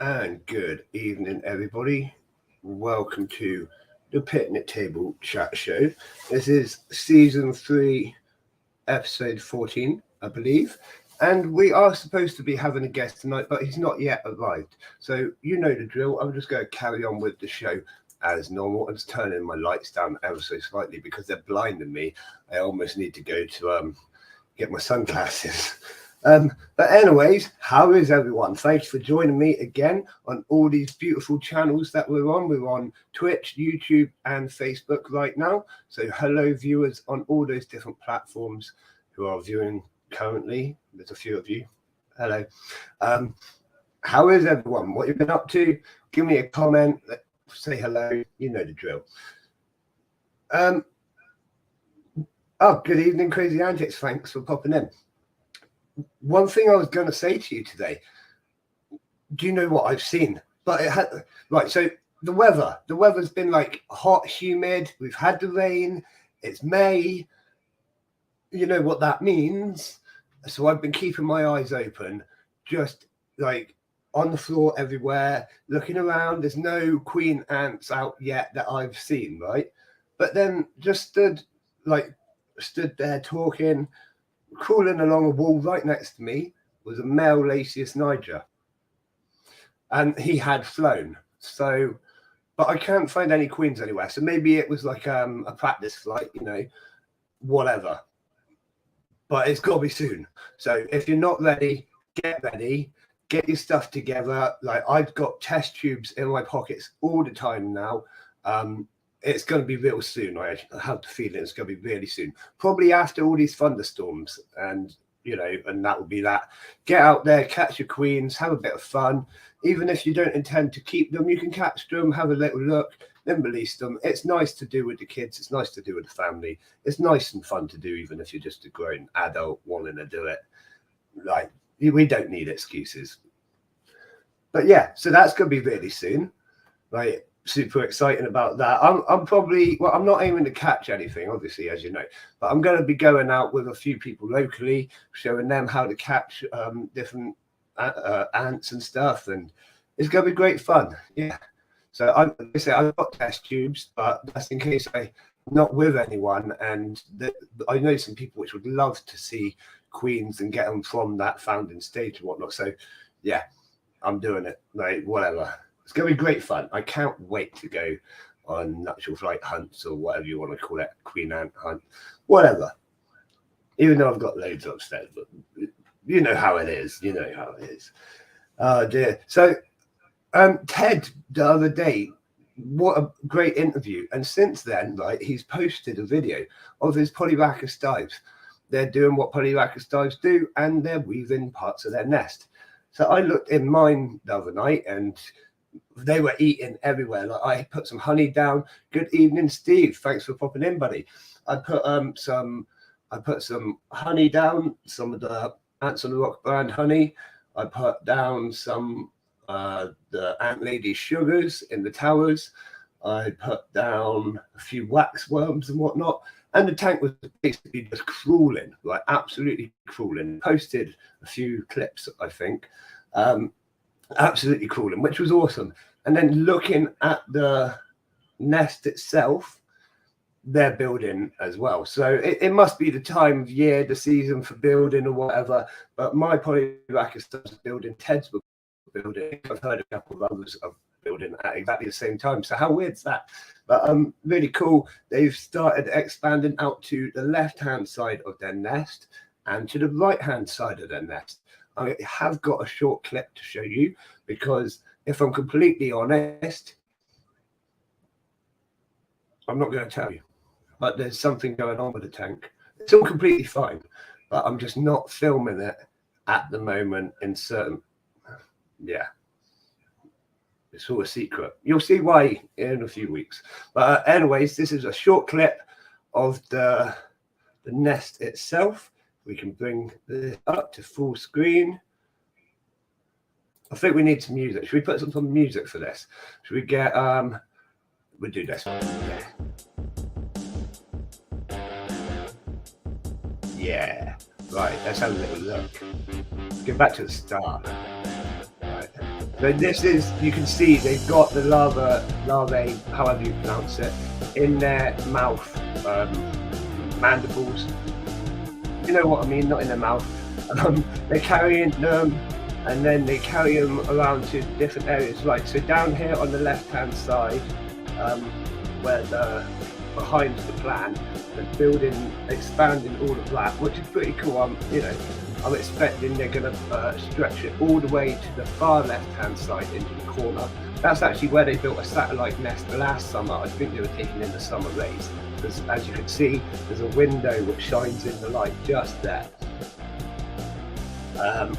And good evening, everybody. Welcome to the Picnic Table Chat Show. This is season 3, episode 14, I believe. And we are supposed to be having a guest tonight, but he's not yet arrived. So you know the drill. I'm just going to carry on with the show as normal. I'm just turning my lights down ever so slightly because they're blinding me. I almost need to go to get my sunglasses. But anyways, how is everyone? Thanks for joining me again on all these beautiful channels that we're on. We're on Twitch, YouTube, and Facebook right now. So hello, viewers on all those different platforms who are viewing currently. There's a few of you. Hello. How is everyone? What you've been up to? Give me a comment. Say hello. You know the drill. Oh, good evening, Crazy Antics. Thanks for popping in. One thing I was going to say to you today, do you know what I've seen? But it had, right, so the weather's been like hot, humid. We've had the rain. It's May. You know what that means. So I've been keeping my eyes open, just like on the floor everywhere, looking around. There's no queen ants out yet that I've seen, right? But then just stood there talking, crawling along a wall right next to me was a male Lasius niger, and he had flown. So, but I can't find any queens anywhere. So maybe it was like a practice flight, you know, whatever. But it's got to be soon. So if you're not ready, get your stuff together. Like I've got test tubes in my pockets all the time now. It's going to be real soon. I have the feeling it's going to be really soon. Probably after all these thunderstorms, and you know, and that will be that. Get out there, catch your queens, have a bit of fun. Even if you don't intend to keep them, you can catch them, have a little look, then release them. It's nice to do with the kids. It's nice to do with the family. It's nice and fun to do, even if you're just a grown adult wanting to do it. Like we don't need excuses. But yeah, so that's going to be really soon. Like, super exciting about that. I'm probably, well, I'm not aiming to catch anything, obviously, as you know, but I'm going to be going out with a few people locally, showing them how to catch different ants and stuff, and it's going to be great fun. Yeah. So I've got test tubes, but that's in case I'm not with anyone, and I know some people which would love to see queens and get them from that founding stage and whatnot. So yeah. I'm doing it. Like, whatever. It's going to be great fun. I can't wait to go on natural flight hunts or whatever you want to call it, queen ant hunt, whatever. Even though I've got loads upstairs, but you know how it is. You know how it is. Oh dear. So, Ted, the other day, what a great interview. And since then, right, he's posted a video of his polyrhacus dives. They're doing what polyrhacus dives do, and they're weaving parts of their nest. So I looked in mine the other night, and they were eating everywhere. Like, I put some honey down. Good evening, Steve. Thanks for popping in, buddy. I put some honey down, some of the Ants on the Rock brand honey. I put down some the Ant Lady sugars in the towers. I put down a few wax worms and whatnot. And the tank was basically just crawling, like absolutely crawling. Posted a few clips, I think. Absolutely crawling, which was awesome. And then looking at the nest itself, they're building as well. So it must be the time of year, the season for building or whatever. But my polyrhacus does building, Ted's were building. I've heard a couple of others of building at exactly the same time. So how weird is that? But really cool. They've started expanding out to the left-hand side of their nest and to the right-hand side of their nest. I have got a short clip to show you because if I'm completely honest, I'm not going to tell you, but there's something going on with the tank. It's all completely fine, but I'm just not filming it at the moment in certain, yeah. It's all a secret. You'll see why in a few weeks. But anyways, this is a short clip of the nest itself. We can bring this up to full screen. I think we need some music. Should we put some music for this? Should we get we'll do this one. Yeah. Right, let's have a little look. Let's get back to the start. Right. So this is, you can see they've got the larvae, however you pronounce it, in their mouth, mandibles. You know what I mean? Not in their mouth. They're carrying them, and then they carry them around to different areas. Right. So down here on the left-hand side, where behind the plan, they're building, expanding all of that, which is pretty cool. I'm expecting they're going to stretch it all the way to the far left-hand side into the corner. That's actually where they built a satellite nest last summer. I think they were taking in the summer rays. Because as you can see, there's a window which shines in the light just there.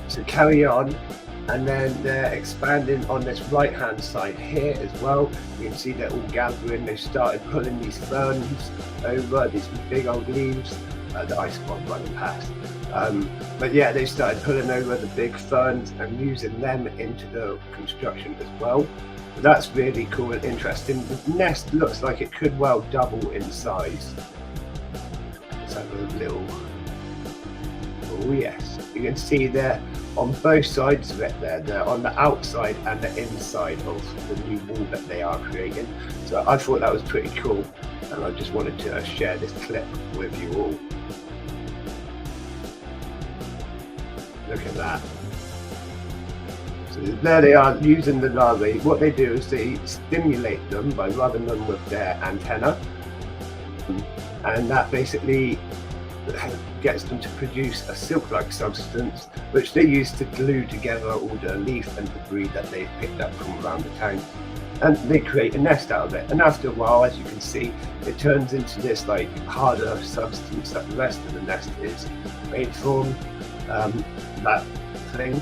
So carry on, and then they're expanding on this right-hand side here as well. You can see they're all gathering. They've started pulling these ferns over, these big old leaves. The ice bomb running past. But yeah, they started pulling over the big ferns and using them into the construction as well. So that's really cool and interesting. The nest looks like it could well double in size. Let's have a little. Oh yes, you can see there on both sides of it there. They're on the outside and the inside of the new wall that they are creating. So I thought that was pretty cool, and I just wanted to share this clip with you all. Look at that. So there they are using the larvae. What they do is they stimulate them by rubbing them with their antenna, and that basically gets them to produce a silk-like substance which they use to glue together all the leaf and debris that they've picked up from around the tank, and they create a nest out of it. And after a while, as you can see, it turns into this like harder substance that the rest of the nest is made from, that thing,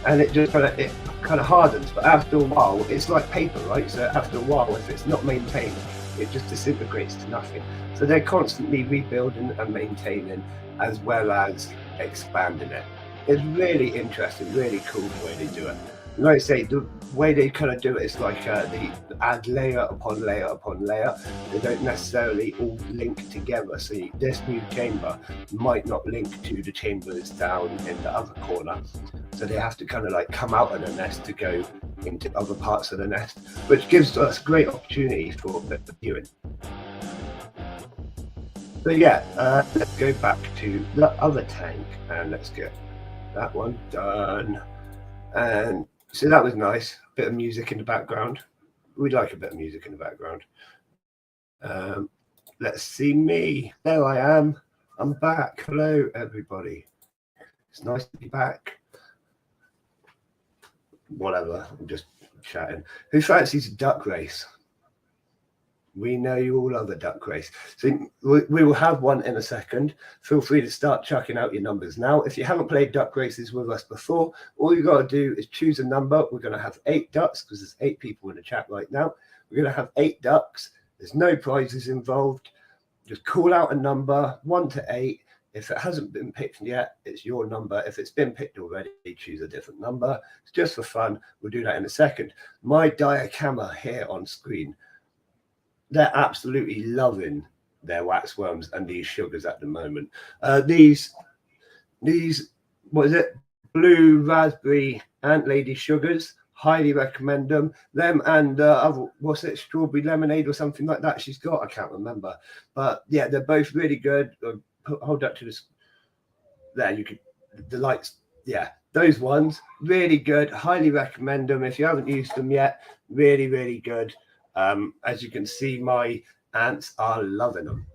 and it just kind of hardens. But after a while, it's like paper, right? So after a while, if it's not maintained, it just disintegrates to nothing. So they're constantly rebuilding and maintaining, as well as expanding it. It's really interesting, really cool the way they do it. And like I say, the way they kind of do it is like they add layer upon layer upon layer. They don't necessarily all link together. So this new chamber might not link to the chambers down in the other corner. So they have to kind of like come out of the nest to go into other parts of the nest, which gives us great opportunity for viewing. So yeah, let's go back to the other tank and let's get that one done. And So that was nice. Bit of music in the background. We'd like a bit of music in the background. Let's see me. There I am. I'm back. Hello, everybody. It's nice to be back. Whatever. I'm just chatting. Who fancies a duck race? We know you all love a duck race. So we will have one in a second. Feel free to start chucking out your numbers now. If you haven't played duck races with us before, all you got to do is choose a number. We're going to have 8 ducks because there's 8 people in the chat right now. We're going to have 8 ducks. There's no prizes involved. Just call out a number, 1 to 8. If it hasn't been picked yet, it's your number. If it's been picked already, choose a different number. It's just for fun. We'll do that in a second. My diacamera here on screen, they're absolutely loving their wax worms and these sugars at the moment. These, what is it? Blue raspberry ant lady sugars. Highly recommend them. Them and what's it? Strawberry lemonade or something like that she's got. I can't remember. But yeah, they're both really good. Hold up to this. There, you could, the lights. Yeah, those ones, really good. Highly recommend them. If you haven't used them yet, really, really good. As you can see, my ants are loving them.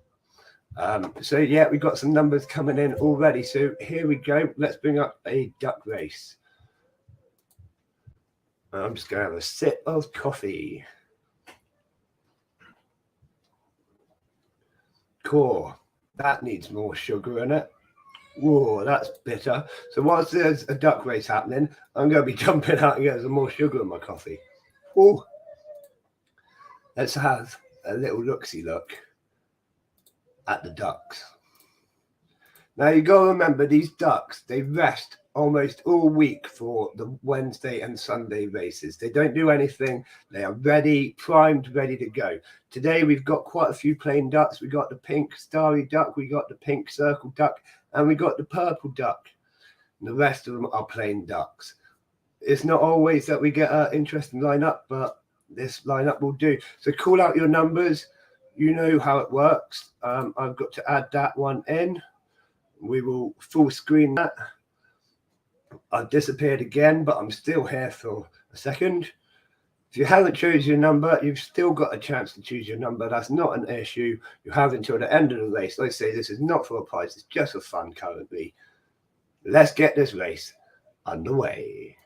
So yeah, we've got some numbers coming in already. So here we go. Let's bring up a duck race. I'm just going to have a sip of coffee. Core, that needs more sugar in it. Whoa, that's bitter. So whilst there's a duck race happening, I'm going to be jumping out and getting some more sugar in my coffee. Oh, let's have a little look-see look at the ducks. Now you got to remember, these ducks, they rest almost all week for the Wednesday and Sunday races. They don't do anything. They are ready, primed, ready to go. Today we've got quite a few plain ducks. We got the pink starry duck, we got the pink circle duck, and we got the purple duck. And the rest of them are plain ducks. It's not always that we get an interesting lineup, but this lineup will do. So call out your numbers. You know how it works. I've got to add that one in. We will full screen that. I've disappeared again, but I'm still here for a second. If you haven't chosen your number, you've still got a chance to choose your number. That's not an issue. You have until the end of the race. Like I say, this is not for a prize. It's just for fun currently. Let's get this race underway.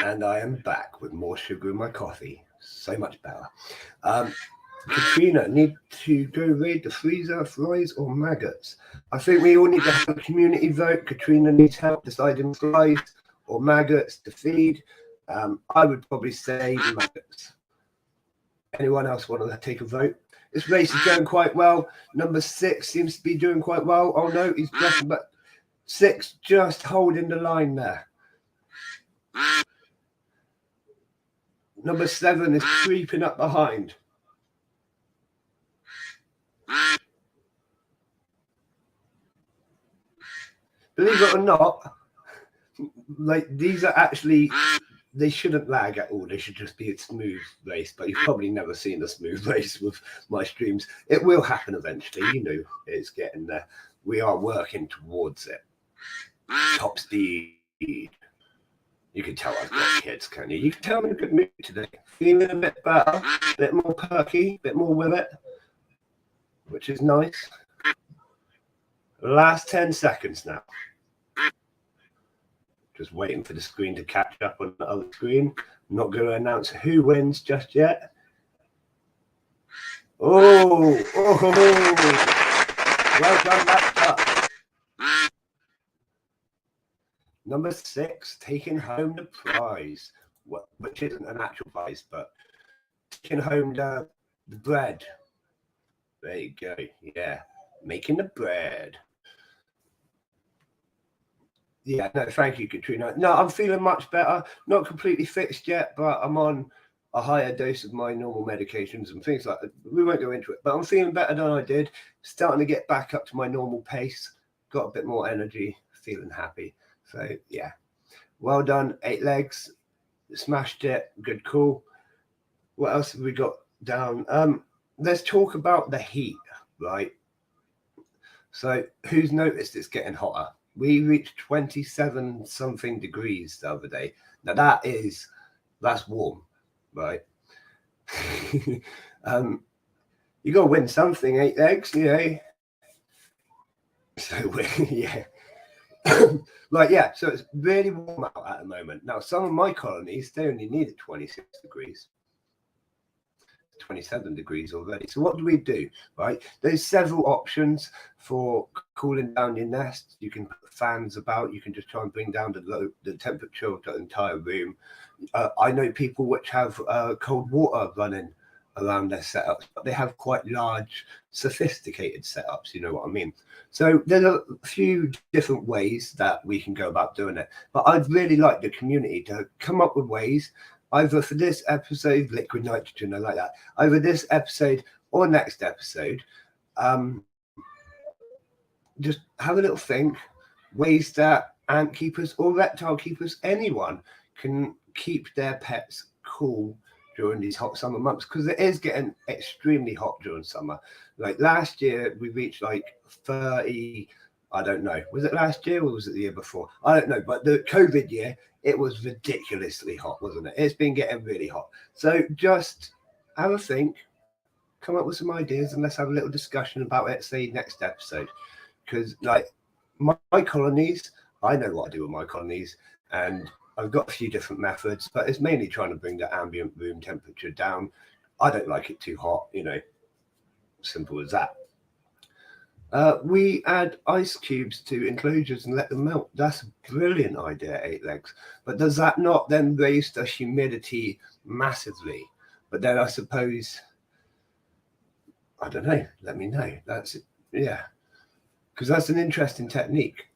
And I am back with more sugar in my coffee. So much better. Katrina, need to go raid the freezer, flies or maggots? I think we all need to have a community vote. Katrina needs help deciding flies or maggots to feed. I would probably say maggots. Anyone else want to take a vote? This race is going quite well. Number 6 seems to be doing quite well. Oh no, he's dropping, but 6 just holding the line there. Number 7 is creeping up behind. Believe it or not, like these are actually, they shouldn't lag at all. They should just be a smooth race, but you've probably never seen a smooth race with my streams. It will happen eventually. You know, it's getting there. We are working towards it. Top speed. You can tell I've got kids, can you? You can tell I'm in a good mood today. Feeling a bit better, a bit more perky, a bit more with it, which is nice. Last 10 seconds now. Just waiting for the screen to catch up on the other screen. I'm not going to announce who wins just yet. Oh, well done, that's up. Number 6, taking home the prize, which isn't an actual prize, but taking home the bread. There you go. Yeah. Making the bread. Yeah, no, thank you, Katrina. No, I'm feeling much better. Not completely fixed yet, but I'm on a higher dose of my normal medications and things like that. We won't go into it, but I'm feeling better than I did. Starting to get back up to my normal pace. Got a bit more energy, feeling happy. So, yeah. Well done, 8 legs. Smashed it. Good call. What else have we got down? Let's talk about the heat, right? So, who's noticed it's getting hotter? We reached 27 something degrees the other day. Now that's warm, right? You got to win something, 8 legs, you know. So yeah, like yeah. So it's really warm out at the moment. Now some of my colonies they only need 26 degrees. 27 degrees already. So what do? Right, there's several options for cooling down your nest. You can put fans about. You can just try and bring down the temperature of the entire room. I know people which have cold water running around their setups, but they have quite large, sophisticated setups. You know what I mean? So there's a few different ways that we can go about doing it. But I'd really like the community to come up with ways either for this episode, liquid nitrogen, I like that, either this episode or next episode, just have a little think, ways that ant keepers or reptile keepers, anyone can keep their pets cool during these hot summer months, because it is getting extremely hot during summer. Like last year, we reached like 30, I don't know, was it last year or was it the year before? I don't know, but the COVID year, it was ridiculously hot, wasn't it? It's been getting really hot. So just have a think, come up with some ideas, and let's have a little discussion about it, say next episode. Because like my colonies, I know what I do with my colonies, and I've got a few different methods, but it's mainly trying to bring the ambient room temperature down. I don't like it too hot, you know, simple as that. We add ice cubes to enclosures and let them melt. That's a brilliant idea, 8 legs. But does that not then raise the humidity massively? But then I suppose, I don't know, let me know. That's, yeah, because that's an interesting technique.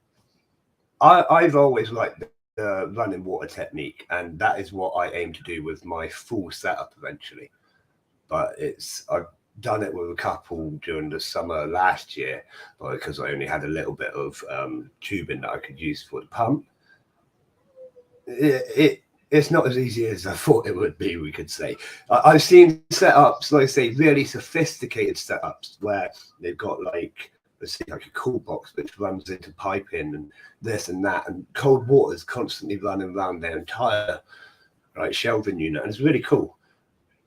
I've always liked the running water technique, and that is what I aim to do with my full setup eventually. But I've done it with a couple during the summer last year, but because I only had a little bit of tubing that I could use for the pump. It's not as easy as I thought it would be, we could say. I've seen setups, like I say, really sophisticated setups where they've got like, let's say, like a cool box which runs into piping and this and that, and cold water is constantly running around their entire shelving unit, and it's really cool.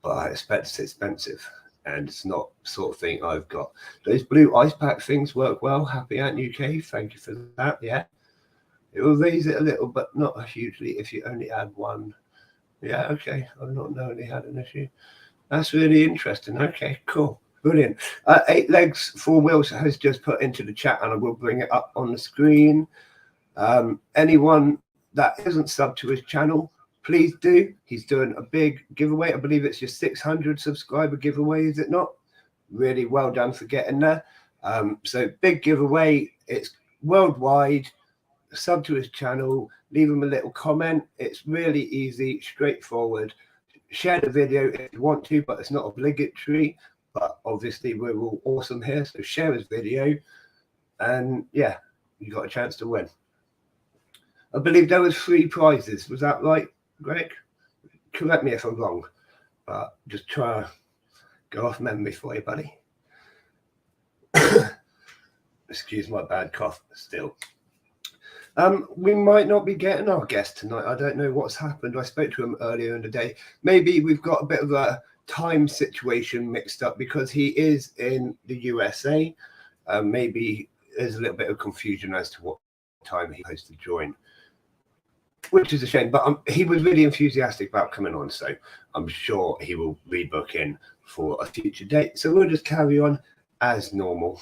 But I expect it's expensive, and it's not the sort of thing I've got. Those blue ice pack things work well. Happy Ant UK, thank you for that. Yeah, it will raise it a little, but not hugely if you only add one. Yeah, okay. I've not known he had an issue. That's really interesting. Okay, cool. Brilliant. 8 legs, 4 wheels has just put into the chat, and I will bring it up on the screen. Anyone that isn't subbed to his channel, please do. He's doing a big giveaway. I believe it's your 600 subscriber giveaway, is it not? Really well done for getting there. So big giveaway. It's worldwide. Sub to his channel. Leave him a little comment. It's really easy, straightforward. Share the video if you want to, but it's not obligatory. But obviously we're all awesome here, so share his video, and yeah, you got a chance to win. I believe there was 3 prizes. Was that right, Greg? Correct me if I'm wrong, but just try to go off memory for you, buddy. Excuse my bad cough still. We might not be getting our guest tonight. I don't know what's happened. I spoke to him earlier in the day. Maybe we've got a bit of a time situation mixed up because he is in the USA. Maybe there's a little bit of confusion as to what time he's supposed to join, which is a shame, but he was really enthusiastic about coming on, so I'm sure he will rebook in for a future date. So we'll just carry on as normal.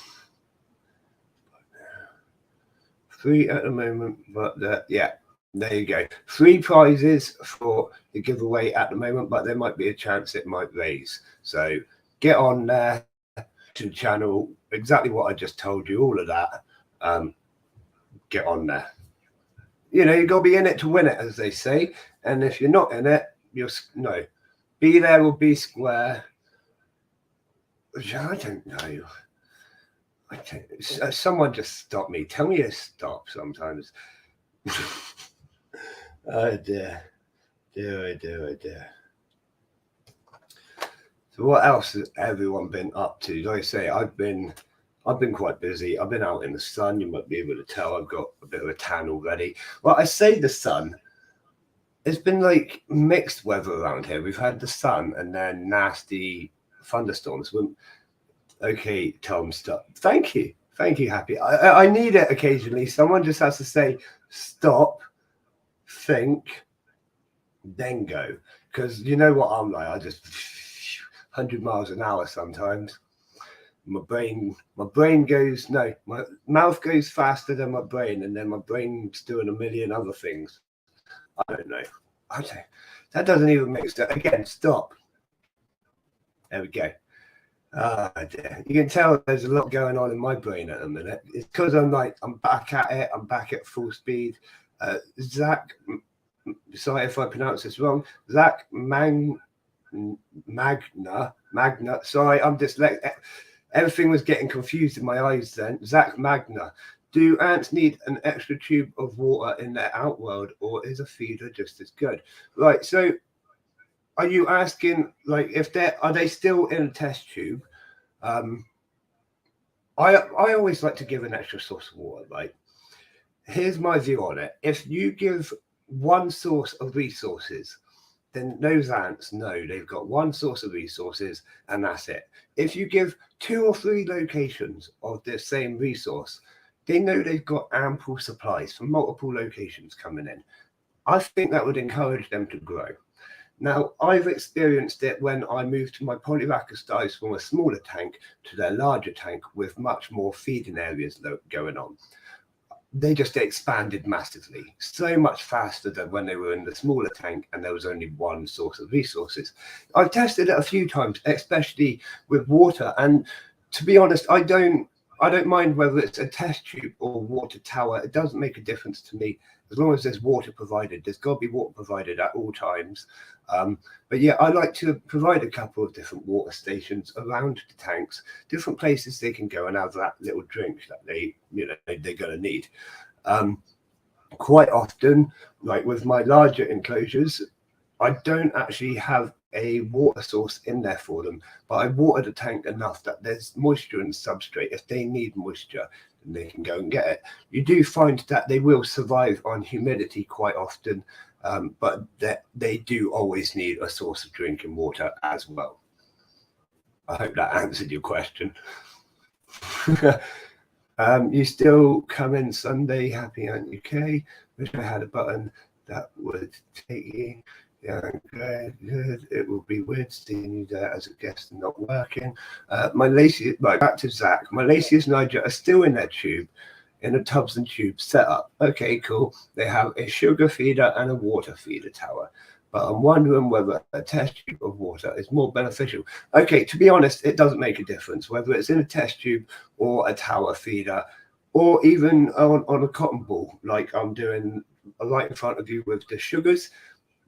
3 at the moment, but yeah, there you go. 3 prizes for the giveaway at the moment, but there might be a chance it might raise. So get on there, to the channel, exactly what I just told you, all of that, get on there. You know, you've got to be in it to win it, as they say. And if you're not in it, you're no. Be there or be square. I don't know. Someone just stop me. Tell me to stop sometimes. Oh dear. Dear. So what else has everyone been up to? Like I say, I've been quite busy. I've been out in the sun. You might be able to tell I've got a bit of a tan already. Well, I say the sun. It's been like mixed weather around here. We've had the sun and then nasty thunderstorms. Okay, Tom, stop. Thank you, Happy. I need it occasionally. Someone just has to say stop, think, then go. Because you know what I'm like. I just 100 miles an hour sometimes. My brain goes, no, my mouth goes faster than my brain, and then my brain's doing a million other things. I don't know. That doesn't even make sense. Again, stop. There we go. Dear. You can tell there's a lot going on in my brain at the minute. It's because I'm back at it. I'm back at full speed. Zach, sorry if I pronounce this wrong. Zach Magna. Sorry, I'm dyslexic. Everything was getting confused in my eyes then. Zach Magna. Do ants need an extra tube of water in their outworld, or is a feeder just as good? Right, so are you asking, like, if are they still in a test tube? I always like to give an extra source of water. Like, here's my view on it. If you give one source of resources, then those ants know they've got one source of resources and that's it. If you give 2 or 3 locations of the same resource, they know they've got ample supplies from multiple locations coming in. I think that would encourage them to grow. Now, I've experienced it when I moved to my polyrhacosties from a smaller tank to their larger tank with much more feeding areas going on. They just expanded massively, so much faster than when they were in the smaller tank and there was only one source of resources. I've tested it a few times, especially with water, and to be honest, I don't mind whether it's a test tube or water tower. It doesn't make a difference to me as long as there's water provided. There's got to be water provided at all times. But yeah, I like to provide a couple of different water stations around the tanks, different places they can go and have that little drink that they're going to need. Quite often, like with my larger enclosures, I don't actually have a water source in there for them, but I water the tank enough that there's moisture in the substrate. If they need moisture, then they can go and get it. You do find that they will survive on humidity quite often, but they do always need a source of drinking water as well. I hope that answered your question. You still come in Sunday, Happy Ant UK. Wish I had a button that would take you. Yeah, good. It will be weird seeing you there as a guest and not working. Back to Zach. My Lasius niger are still in their tube, in a tubs and tubes setup. Okay, cool. They have a sugar feeder and a water feeder tower. But I'm wondering whether a test tube of water is more beneficial. Okay, to be honest, it doesn't make a difference whether it's in a test tube or a tower feeder, or even on a cotton ball, like I'm doing right in front of you with the sugars.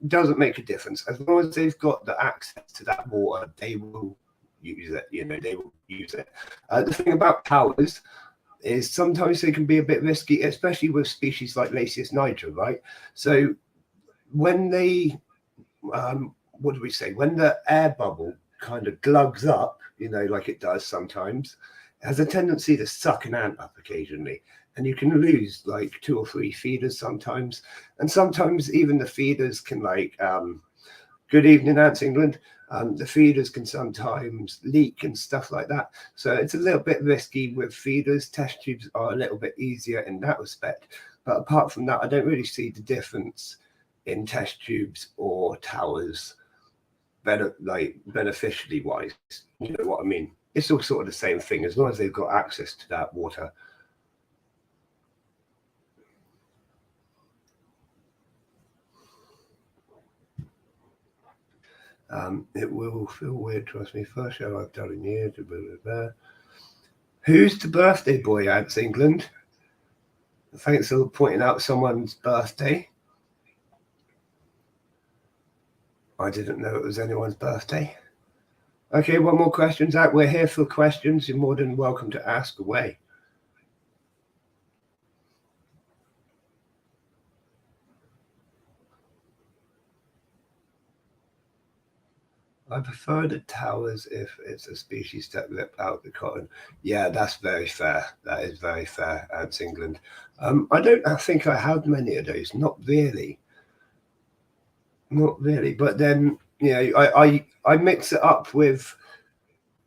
Doesn't make a difference. As long as they've got the access to that water, they will use it. They will use it. The thing about towers is sometimes they can be a bit risky, especially with species like Lasius niger, right? So when they what do we say, when the air bubble kind of glugs up, like it does sometimes, it has a tendency to suck an ant up occasionally, and you can lose like 2 or 3 feeders sometimes, and sometimes even the feeders can good evening, Ants England. The feeders can sometimes leak and stuff like that, so it's a little bit risky with feeders. Test tubes are a little bit easier in that respect, but apart from that, I don't really see the difference in test tubes or towers beneficially wise. You know what I mean? It's all sort of the same thing as long as they've got access to that water. It will feel weird, trust me. First show I've done in years. Who's the birthday boy, Ants England? Thanks for pointing out someone's birthday. I didn't know it was anyone's birthday. Okay, one more question, Zach. We're here for questions. You're more than welcome to ask away. I prefer the towers if it's a species that rip out the cotton. Yeah, that's very fair. That is very fair, Ants England. I think I have many of those. Not really. Not really. But then, you know, I mix it up with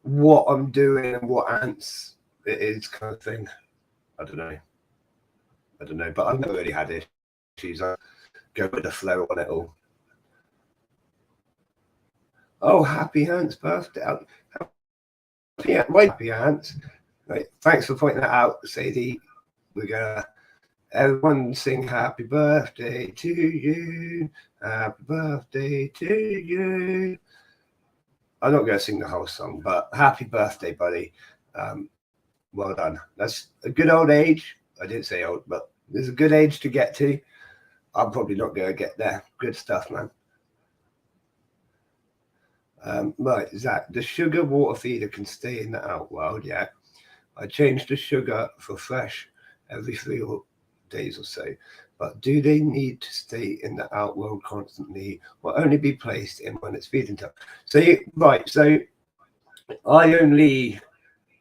what I'm doing and what ants it is, kind of thing. I don't know. But I've never really had issues. I go with the flow on it all. Oh, happy Ants birthday. Happy Ants. Right. Thanks for pointing that out, Sadie. We're gonna everyone sing happy birthday to you. Happy birthday to you. I'm not gonna sing the whole song, but happy birthday, buddy. Well done. That's a good old age. I didn't say old, but there's a good age to get to. I'm probably not gonna get there. Good stuff, man. Right, Zach, the sugar water feeder can stay in the outworld, yeah. I change the sugar for fresh every 3 days or so, but do they need to stay in the outworld constantly or only be placed in when it's feeding time? So, so I only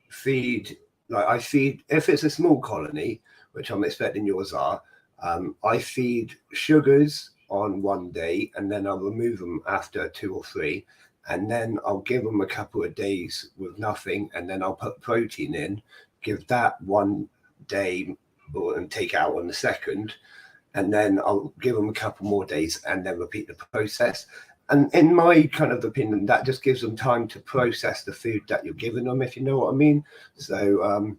feed, I feed, if it's a small colony, which I'm expecting yours are, I feed sugars on one day and then I'll remove them after 2 or 3. And then I'll give them a couple of days with nothing, and then I'll put protein in, give that 1 day and take out on the second, and then I'll give them a couple more days and then repeat the process. And in my kind of opinion, that just gives them time to process the food that you're giving them, if you know what I mean. So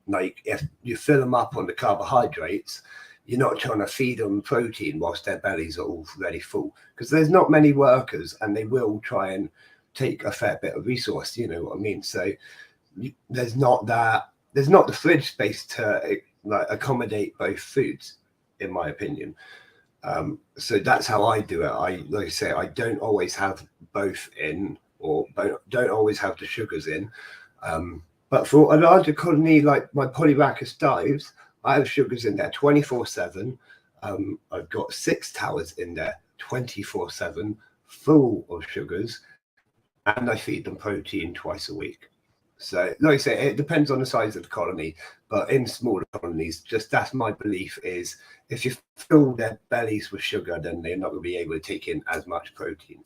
like if you fill them up on the carbohydrates, you're not trying to feed them protein whilst their bellies are already full, because there's not many workers and they will try and take a fair bit of resource, you know what I mean? So there's not the fridge space to like accommodate both foods, in my opinion. So that's how I do it. Like I say, I don't always have both in, or don't always have the sugars in. But for a larger colony like my Polyrhacus dives, I have sugars in there 24/7. I've got 6 towers in there 24/7, full of sugars, and I feed them protein twice a week. So, like I say, it depends on the size of the colony, but in smaller colonies, just that's my belief is if you fill their bellies with sugar, then they're not going to be able to take in as much protein.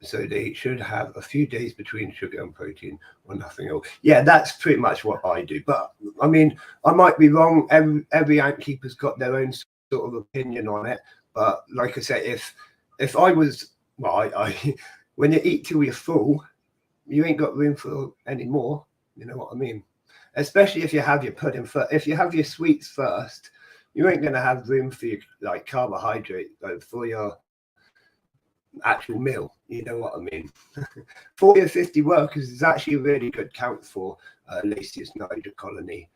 So they should have a few days between sugar and protein or nothing else. Yeah, that's pretty much what I do. But I mean, I might be wrong. Every ant keeper's got their own sort of opinion on it. But like I said, if I was, well, I when you eat till you're full, you ain't got room for any more. You know what I mean? Especially if you have your pudding first. If you have your sweets first, you ain't gonna have room for your like carbohydrate for your actual meal, you know what I mean? 40 or 50 workers is actually a really good count for Lacey's Niger colony.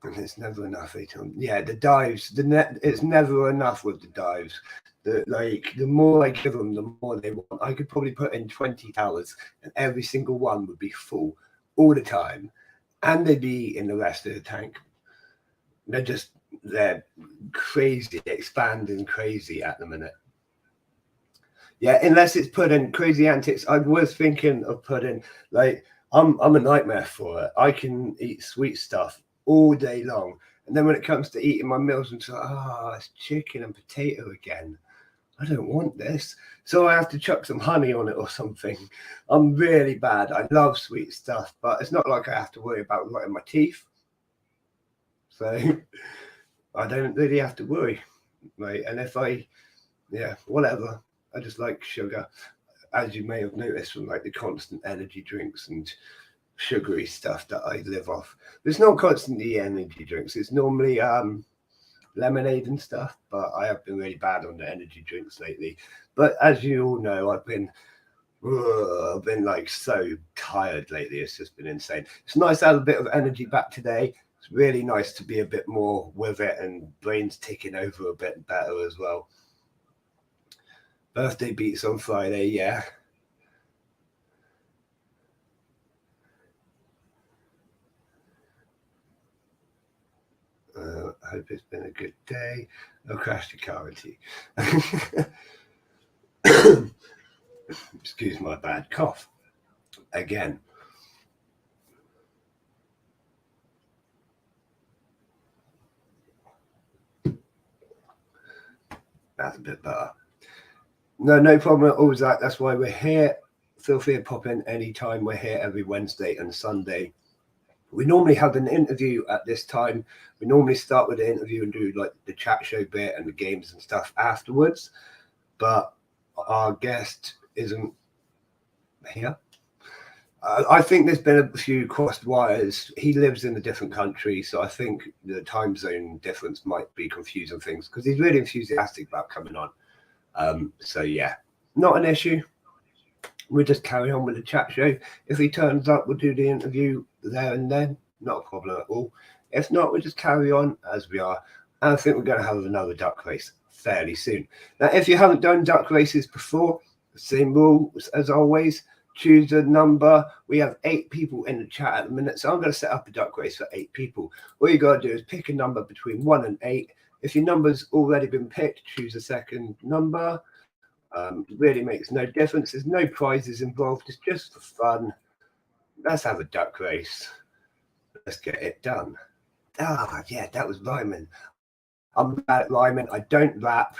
And it's never enough. Yeah, the dives, it's never enough with the dives. The more I give them, the more they want. I could probably put in 20 towers and every single one would be full all the time. And they'd be in the rest of the tank. They're crazy, expanding crazy at the minute. Yeah, unless it's pudding, crazy antics. I was thinking of pudding. Like I'm a nightmare for it. I can eat sweet stuff all day long, and then when it comes to eating my meals, I'm like, it's chicken and potato again. I don't want this, so I have to chuck some honey on it or something. I'm really bad. I love sweet stuff, but it's not like I have to worry about rotting my teeth. So I don't really have to worry, right? And if whatever. I just like sugar, as you may have noticed from like the constant energy drinks and sugary stuff that I live off. It's not constantly energy drinks. It's normally lemonade and stuff, but I have been really bad on the energy drinks lately. But as you all know, I've been I've been like so tired lately. It's just been insane. It's nice to have a bit of energy back today. It's really nice to be a bit more with it and brains ticking over a bit better as well. Birthday beats on Friday, yeah. I hope it's been a good day. I'll crash the car into you. Excuse my bad cough. Again. That's a bit better. No problem at all, Zach. That's why we're here. Feel free to pop in anytime. We're here every Wednesday and Sunday. We normally have an interview at this time. We normally start with the interview and do like the chat show bit and the games and stuff afterwards. But our guest isn't here. I think there's been a few crossed wires. He lives in a different country, so I think the time zone difference might be confusing things because he's really enthusiastic about coming on. So yeah, not an issue. We'll just carry on with the chat show. If he turns up, we'll do the interview there and then. Not a problem at all. If not, we'll just carry on as we are. And I think we're going to have another duck race fairly soon. Now, if you haven't done duck races before, same rules as always. Choose a number. We have 8 people in the chat at the minute, so I'm going to set up a duck race for 8 people. All you got to do is pick a number between 1 and 8. If your number's already been picked, choose a second number. Really makes no difference. There's no prizes involved. It's just for fun. Let's have a duck race. Let's get it done. Yeah, that was rhyming. I'm bad at rhyming. I don't rap.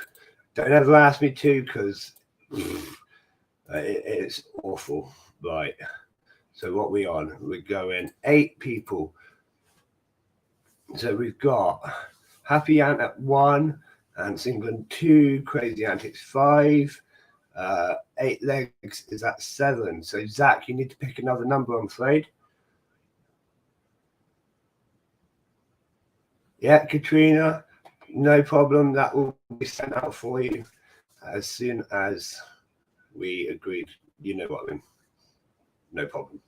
Don't ever ask me to because it's awful. Right. So what we on? We're going 8 people. So we've got Happy Ant at 1, Ants England 2, Crazy Antics 5. 8 legs is at 7. So Zach, you need to pick another number, I'm afraid. Yeah, Katrina, no problem. That will be sent out for you as soon as we agreed. You know what I mean. No problem.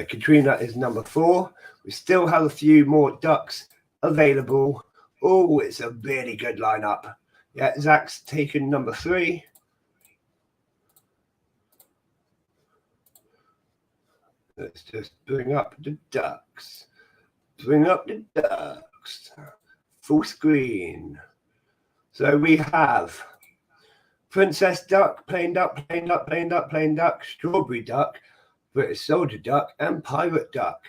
Katrina is number 4. We still have a few more ducks available. Oh, it's a really good lineup. Yeah, Zach's taken number 3. Let's just bring up the ducks. Bring up the ducks. Full screen. So we have Princess Duck, Plain Duck, Plain Duck, Plain Duck, Plain Duck, Strawberry Duck, British Soldier Duck, and Pirate Duck.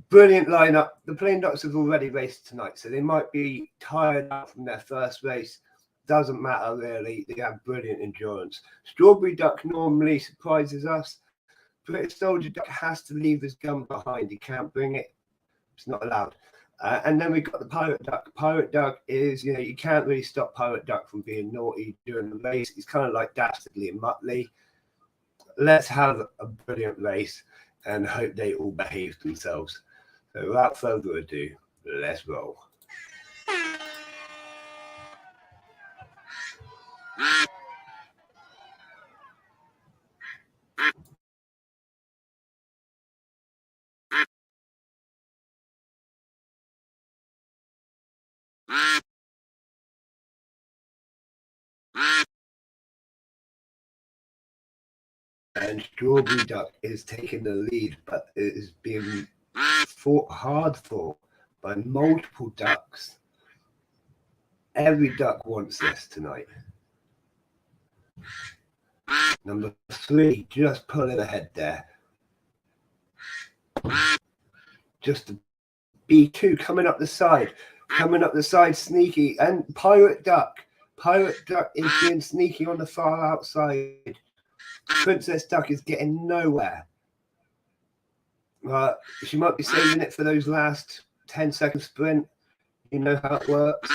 Brilliant lineup. The Plain Ducks have already raced tonight, so they might be tired out from their first race. Doesn't matter really. They have brilliant endurance. Strawberry Duck normally surprises us. British Soldier Duck has to leave his gun behind. He can't bring it. It's not allowed. And then we've got the Pirate Duck. Pirate Duck is, you can't really stop Pirate Duck from being naughty during the race. He's kind of like Dastardly and Muttley. Let's have a brilliant race and hope they all behave themselves. So without further ado, let's roll. And Strawberry Duck is taking the lead, but it is being hard fought by multiple ducks. Every duck wants this tonight. Number 3, just pulling ahead there. Just a B2 coming up the side. Sneaky. And Pirate Duck. Pirate Duck is being sneaky on the far outside. Princess Duck is getting nowhere. She might be saving it for those last 10-second sprint. You know how it works.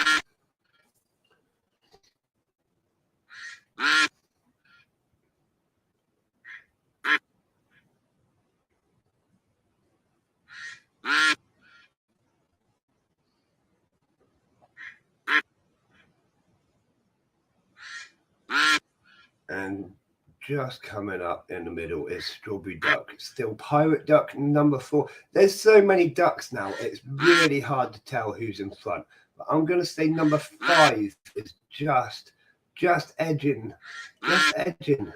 And just coming up in the middle is Strawberry Duck. Still Pirate Duck, number 4. There's so many ducks now, it's really hard to tell who's in front. But I'm going to say number 5 is just edging. Just edging.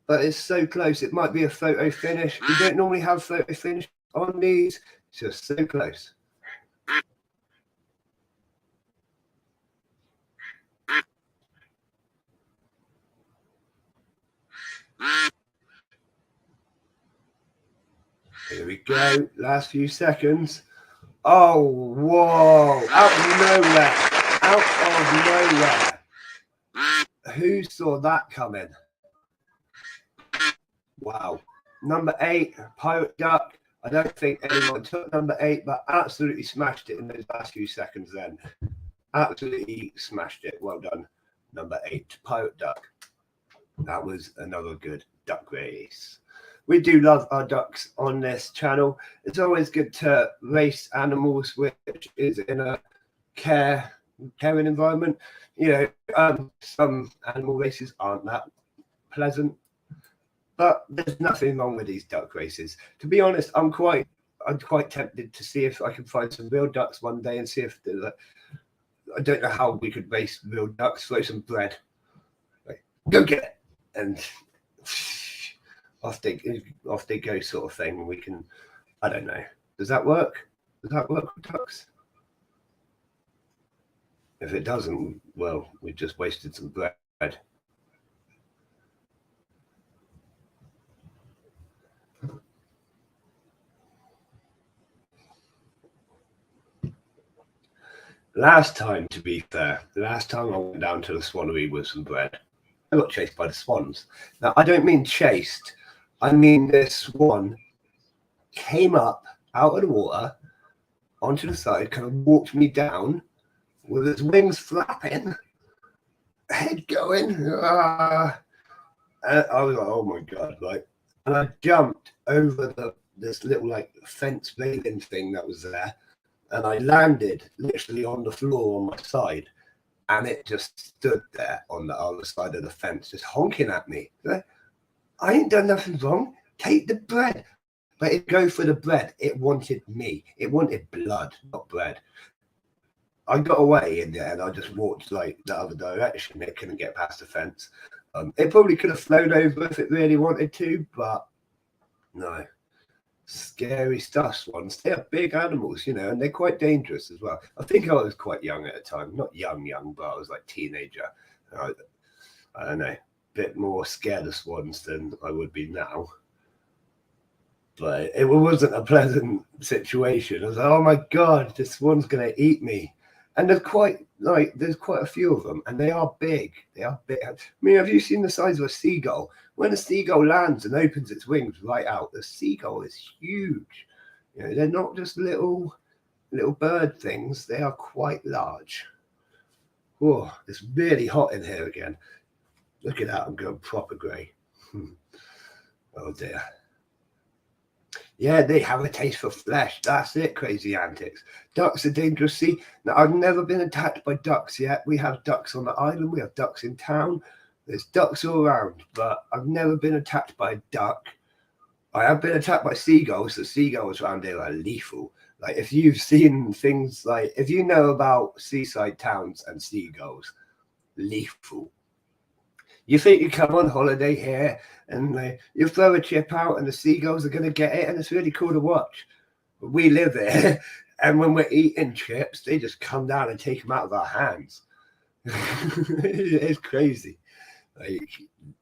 But it's so close. It might be a photo finish. We don't normally have photo finish on these. It's just so close. Here we go. Last few seconds. Oh, whoa. Out of nowhere. Out of nowhere. Who saw that coming? Wow. Number 8, Pirate Duck. I don't think anyone took number 8, but absolutely smashed it in those last few seconds then. Absolutely smashed it. Well done. Number 8, Pirate Duck. That was another good duck race. We do love our ducks on this channel. It's always good to race animals which is in a caring environment. You know, some animal races aren't that pleasant, but there's nothing wrong with these duck races. To be honest, I'm quite tempted to see if I can find some real ducks one day and see if I don't know how we could race real ducks. Throw some bread, like, go get it, and off they go, sort of thing. We can, I don't know. Does that work? Does that work with ducks? If it doesn't, well, we've just wasted some bread. Last time, to be fair, the last time I went down to the swanery with some bread, I got chased by the swans. Now, I don't mean chased. I mean this swan came up out of the water onto the side, kind of walked me down with its wings flapping, head going. And I was like, oh my God, like, and I jumped over this little like fence railing thing that was there, and I landed literally on the floor on my side, and it just stood there on the other side of the fence, just honking at me. I ain't done nothing wrong. Take the bread. But it go for the bread. It wanted me. It wanted blood, not bread. I got away in there and I just walked like the other direction. It couldn't get past the fence. It probably could have flown over if it really wanted to, but no. Scary stuff, swans. They are big animals, you know, and they're quite dangerous as well. I think I was quite young at the time. Not young, but I was like teenager. I don't know. Bit more scared of swans than I would be now, but it wasn't a pleasant situation. I was like, oh my God, this swan's gonna eat me. And there's quite a few of them, and they are big. I mean, have you seen the size of a seagull? When a seagull lands and opens its wings right out, the seagull is huge. You know, they're not just little bird things, they are quite large. Oh, it's really hot in here again. Look at that, I'm going proper grey. Oh dear. Yeah, they have a taste for flesh. That's it, crazy antics. Ducks are dangerous. See, now I've never been attacked by ducks yet. We have ducks on the island. We have ducks in town. There's ducks all around, but I've never been attacked by a duck. I have been attacked by seagulls. The seagulls around here are lethal. Like, if you've seen things like, if you know about seaside towns and seagulls, lethal. You think you come on holiday here and you throw a chip out and the seagulls are going to get it, and it's really cool to watch. But we live here, and when we're eating chips, they just come down and take them out of our hands. It's crazy. Like,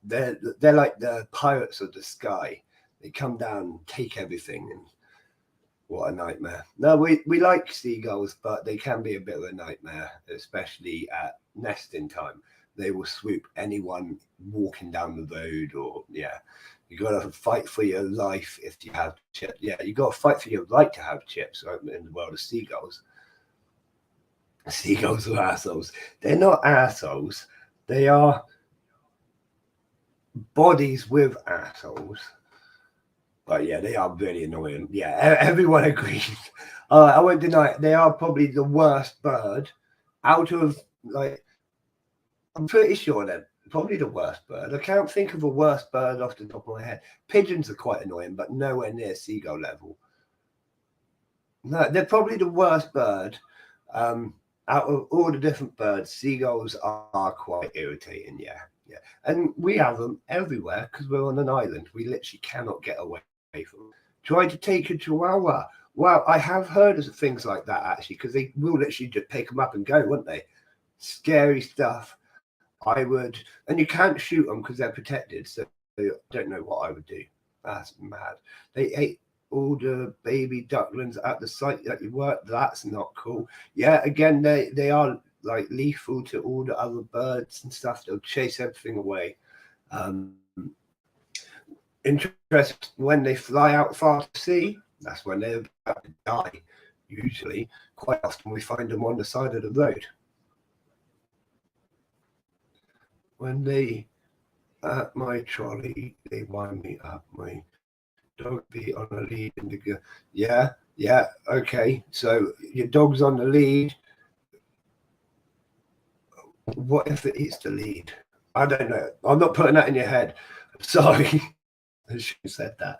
they're like the pirates of the sky. They come down and take everything, and what a nightmare. No, we like seagulls, but they can be a bit of a nightmare, especially at nesting time. They will swoop anyone walking down the road, or you got to fight for your life if you have chips. Yeah, you got to fight for your right to have chips, right, in the world of seagulls. Seagulls are assholes. They're not assholes. They are bodies with assholes. But yeah, they are really annoying. Yeah, everyone agrees. I won't deny it. They are probably the worst bird out of, like, I'm pretty sure Probably the worst bird. I can't think of a worse bird off the top of my head. Pigeons are quite annoying, but nowhere near seagull level. No, they're probably the worst bird. Out of all the different birds, seagulls are quite irritating. Yeah, yeah. And we have them everywhere because we're on an island. We literally cannot get away from them. Try to take a chihuahua. Well, I have heard of things like that actually, because they will literally just pick them up and go, won't they? Scary stuff. I would, and you can't shoot them because they're protected. So I don't know what I would do. That's mad. They ate all the baby ducklings at the site that you work. That's not cool. Yeah, again, they are like lethal to all the other birds and stuff. They'll chase everything away. Interest when they fly out far to sea. That's when they're about to die. Usually, quite often we find them on the side of the road. When they at my trolley, they wind me up. My dog be on a lead and the yeah, okay. So your dog's on the lead. What if it eats the lead? I don't know. I'm not putting that in your head. Sorry, I should have said that.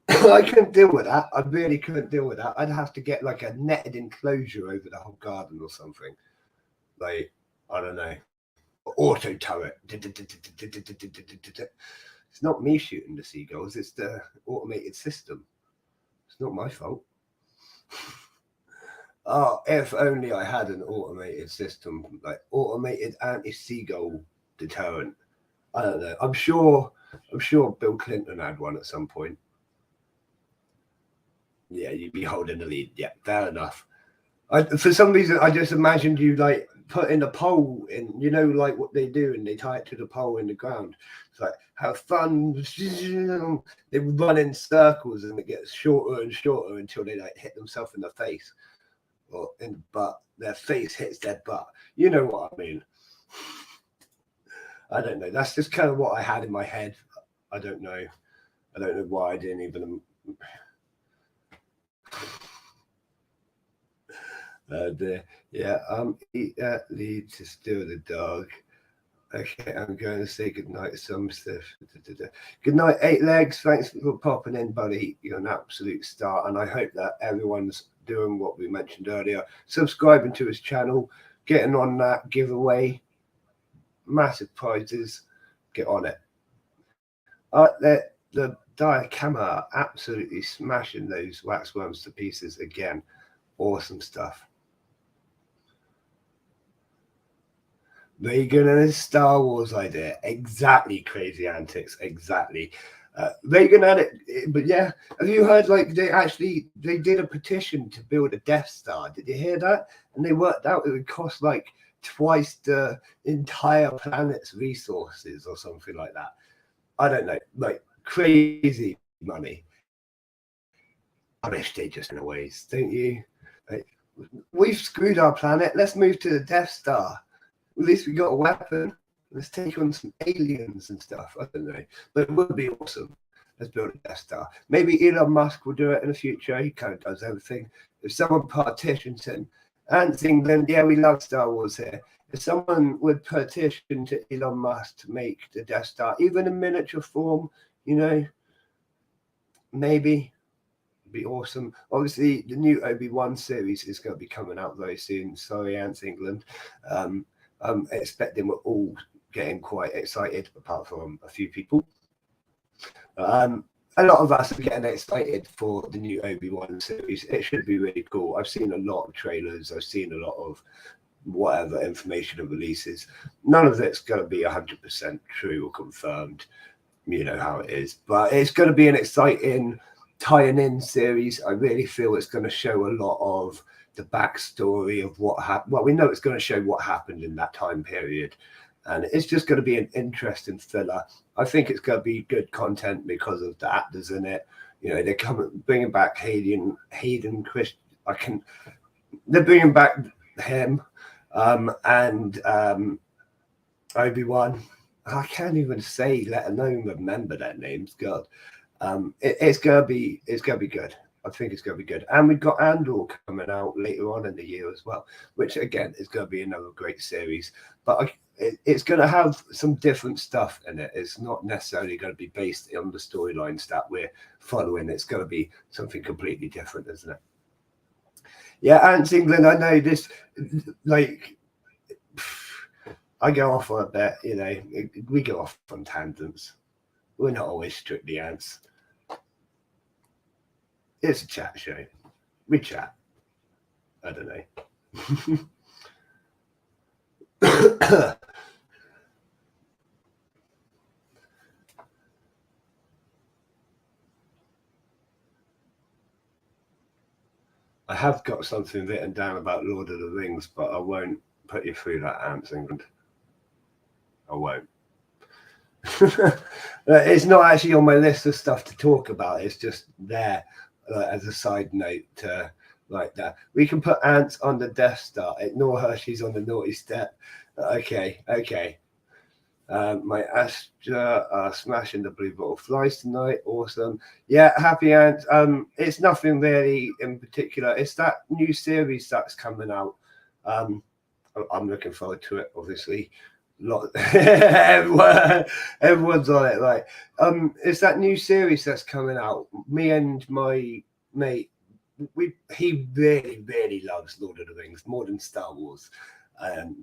I couldn't deal with that. I really couldn't deal with that. I'd have to get like a netted enclosure over the whole garden or something. Like, I don't know. Auto turret. It's not me shooting the seagulls, it's the automated system. It's not my fault. Oh, if only I had an automated system, like automated anti-seagull deterrent. I don't know. I'm sure Bill Clinton had one at some point. Yeah, you'd be holding the lead. Yeah, fair enough. For some reason, I just imagined you like putting a pole in, you know, like what they do, and they tie it to the pole in the ground. It's like, have fun. They run in circles, and it gets shorter and shorter until they like hit themselves in the face or in the butt. Their face hits their butt. You know what I mean? I don't know. That's just kind of what I had in my head. I don't know why I didn't even. Yeah, eat that lead to steal the dog. Okay, I'm going to say goodnight. Some stuff. Good night, 8 legs. Thanks for popping in, buddy. You're an absolute star, and I hope that everyone's doing what we mentioned earlier, subscribing to his channel, getting on that giveaway, massive prizes. Get on it. The Diacama absolutely smashing those waxworms to pieces again. Awesome stuff. Reagan and his Star Wars idea. Exactly, Crazy Antics. Exactly. Reagan had it, but yeah. Have you heard, like, they did a petition to build a Death Star? Did you hear that? And they worked out it would cost like twice the entire planet's resources or something like that. I don't know. Like, crazy money. I wish they just in a ways, don't you? Like, we've screwed our planet. Let's move to the Death Star. At least we got a weapon. Let's take on some aliens and stuff. I don't know. But it would be awesome. Let's build a Death Star. Maybe Elon Musk will do it in the future. He kind of does everything. If someone petitions him, Ants England, yeah, we love Star Wars here. If someone would petition to Elon Musk to make the Death Star, even in miniature form, you know, maybe be awesome. Obviously, the new Obi-Wan series is going to be coming out very soon. Sorry, Ants England. I'm expecting we're all getting quite excited, apart from a few people. A lot of us are getting excited for the new Obi-Wan series. It should be really cool. I've seen a lot of trailers. I've seen a lot of whatever information and releases. None of it's going to be 100% true or confirmed. You know how it is. But it's going to be an exciting tying in series. I really feel it's going to show a lot of the backstory of what happened. Well, we know it's going to show what happened in that time period, and it's just going to be an interesting filler. I think it's going to be good content because of the actors in it. You know, they're bringing back Hayden Christ. They're bringing back him and Obi-Wan. I can't even say, let alone remember their names. God. It's gonna be good. I think it's gonna be good. And we've got Andor coming out later on in the year as well, which again is gonna be another great series. But it's going to have some different stuff in it. It's not necessarily going to be based on the storylines that we're following. It's going to be something completely different, isn't it? Yeah, Ants England, I know this, like, I go off on a bit, you know, we go off on tangents. We're not always strictly ants. It's a chat show. We chat. I don't know. I have got something written down about Lord of the Rings, but I won't put you through that, Ants England. I won't. It's not actually on my list of stuff to talk about. It's just there as a side note to like that. We can put Ants on the Death Star. Ignore her. She's on the naughty step. Okay. My Astra are smashing the blue bottle flies tonight. Awesome. Yeah, happy Ants. It's nothing really in particular. It's that new series that's coming out. I'm looking forward to it, obviously. Everyone's on it, right? It's that new series that's coming out. Me and my mate, he really loves Lord of the Rings more than Star Wars.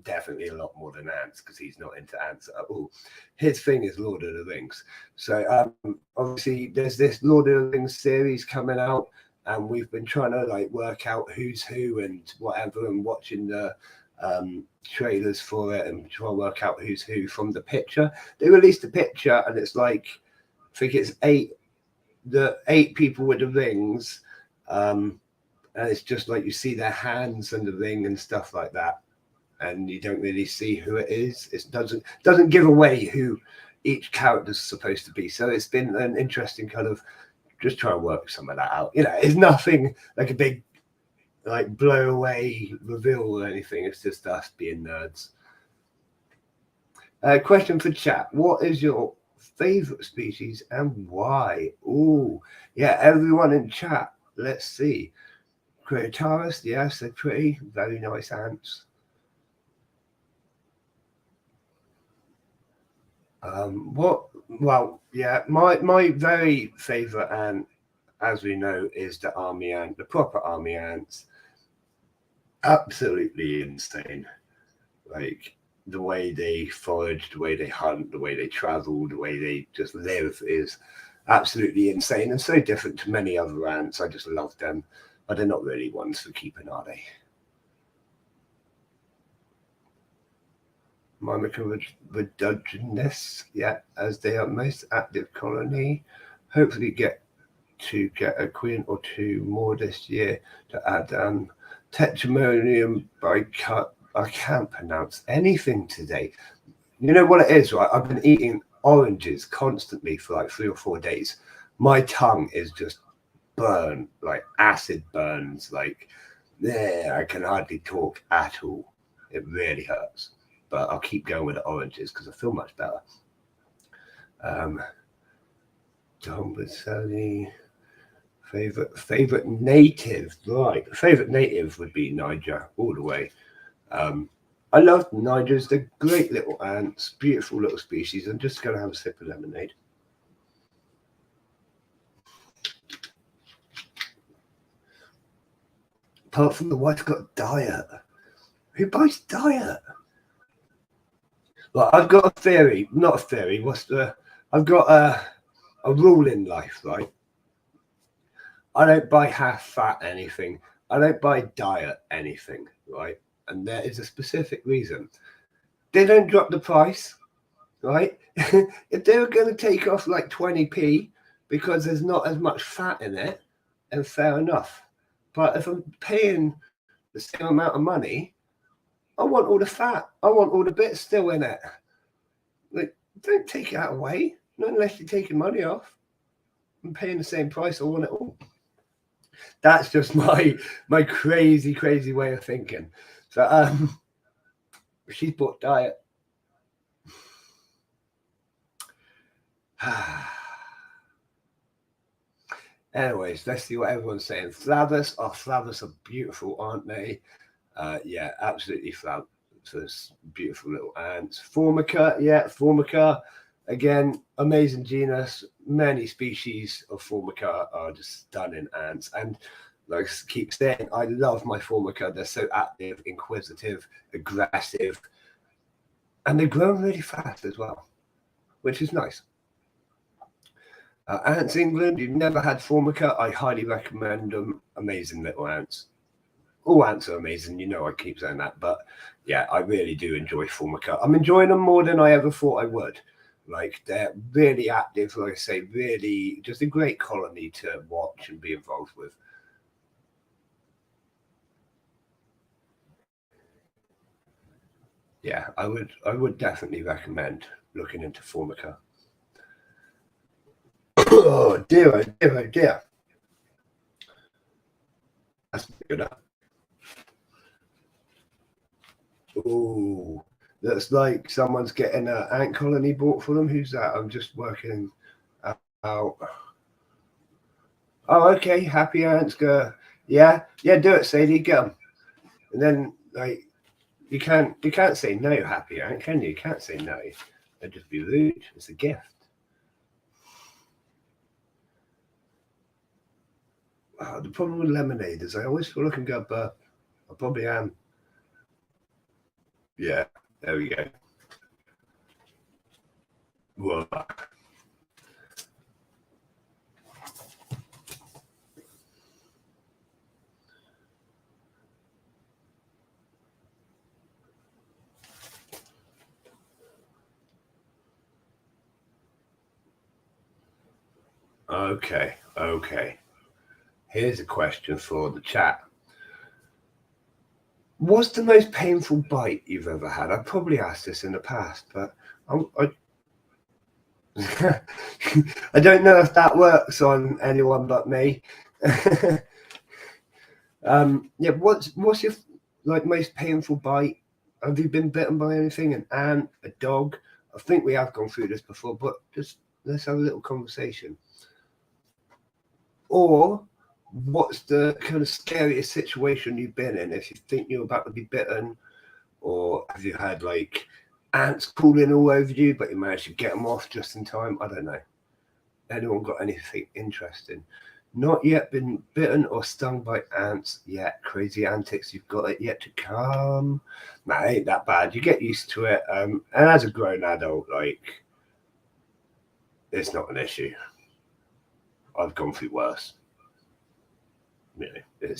Definitely a lot more than Ants, because he's not into ants at all. His thing is Lord of the Rings. So obviously there's this Lord of the Rings series coming out, and we've been trying to like work out who's who and whatever, and watching the trailers for it and try and work out who's who from the picture. They released a picture, and it's like, I think it's eight people with the rings, and it's just like you see their hands and the ring and stuff like that, and you don't really see who it is. It doesn't give away who each character's supposed to be. So it's been an interesting kind of just try and work some of that out. You know, it's nothing like a big like blow away reveal or anything. It's just us being nerds. Question for chat: what is your favorite species and why? Oh yeah, everyone in chat, let's see. Creataris, yes, they're pretty, very nice ants. Well, yeah, my very favorite ant, as we know, is the army ant, the proper army ants. Absolutely insane. Like the way they forage, the way they hunt, the way they travel, the way they just live is absolutely insane and so different to many other ants. I just love them, but they're not really ones for keeping, are they? Mimica reductionists, yeah, as they are most active colony. Hopefully get a queen or two more this year to add Tetramonium by cut. I can't pronounce anything today. You know what it is, right? I've been eating oranges constantly for like 3 or 4 days. My tongue is just burned, like acid burns. Like, yeah, I can hardly talk at all. It really hurts. But I'll keep going with the oranges because I feel much better. Don Baselli. Favorite native, right? Favorite native would be Niger all the way. I love Nigers. They're great little ants, beautiful little species. I'm just going to have a sip of lemonade. Apart from the wife's got diet. Who buys diet? Well, I've got a theory, not a theory. I've got a rule in life, right? I don't buy half fat anything. I don't buy diet anything, right? And there is a specific reason. They don't drop the price, right? If they were going to take off like 20p because there's not as much fat in it, then fair enough. But if I'm paying the same amount of money, I want all the fat. I want all the bits still in it. Like, don't take it away, not unless you're taking money off. I'm paying the same price. I want it all. That's just my crazy way of thinking. So she's bought diet. Anyways, let's see what everyone's saying. Flavus are beautiful, aren't they? Yeah, absolutely those beautiful little ants. Formica, yeah, Formica. Again, amazing genus. Many species of Formica are just stunning ants. And like I keep saying, I love my Formica. They're so active, inquisitive, aggressive, and they're growing really fast as well, which is nice. Ants England, you've never had Formica, I highly recommend them. Amazing little ants. All ants are amazing, you know I keep saying that, but yeah, I really do enjoy Formica. I'm enjoying them more than I ever thought I would. Like, they're really active, like I say, really just a great colony to watch and be involved with. Yeah, I would definitely recommend looking into Formica. Oh dear, oh dear, oh dear. That's good. Oh, that's like someone's getting an ant colony bought for them. Who's that? I'm just working out. Oh, okay. Happy ants go. Yeah, yeah. Do it, Sadie. Get them. And then, like, you can't say no, happy ant, can you? You can't say no. That'd just be rude. It's a gift. Oh, the problem with lemonade is I always feel like I'm going to burp. I probably am. Yeah, there we go. Whoa. Okay, okay. Here's a question for the chat. What's the most painful bite you've ever had? I've probably asked this in the past, but I don't know if that works on anyone but me. Yeah, what's your like most painful bite? Have you been bitten by anything? An ant, a dog? I think we have gone through this before, but just let's have a little conversation. Or what's the kind of scariest situation you've been in if you think you're about to be bitten? Or have you had like ants crawling all over you, but you managed to get them off just in time? I don't know. Anyone got anything interesting? Not yet been bitten or stung by ants yet. Crazy antics, you've got it yet to come. Nah, it ain't that bad. You get used to it. And as a grown adult, like, it's not an issue. I've gone through worse. You know,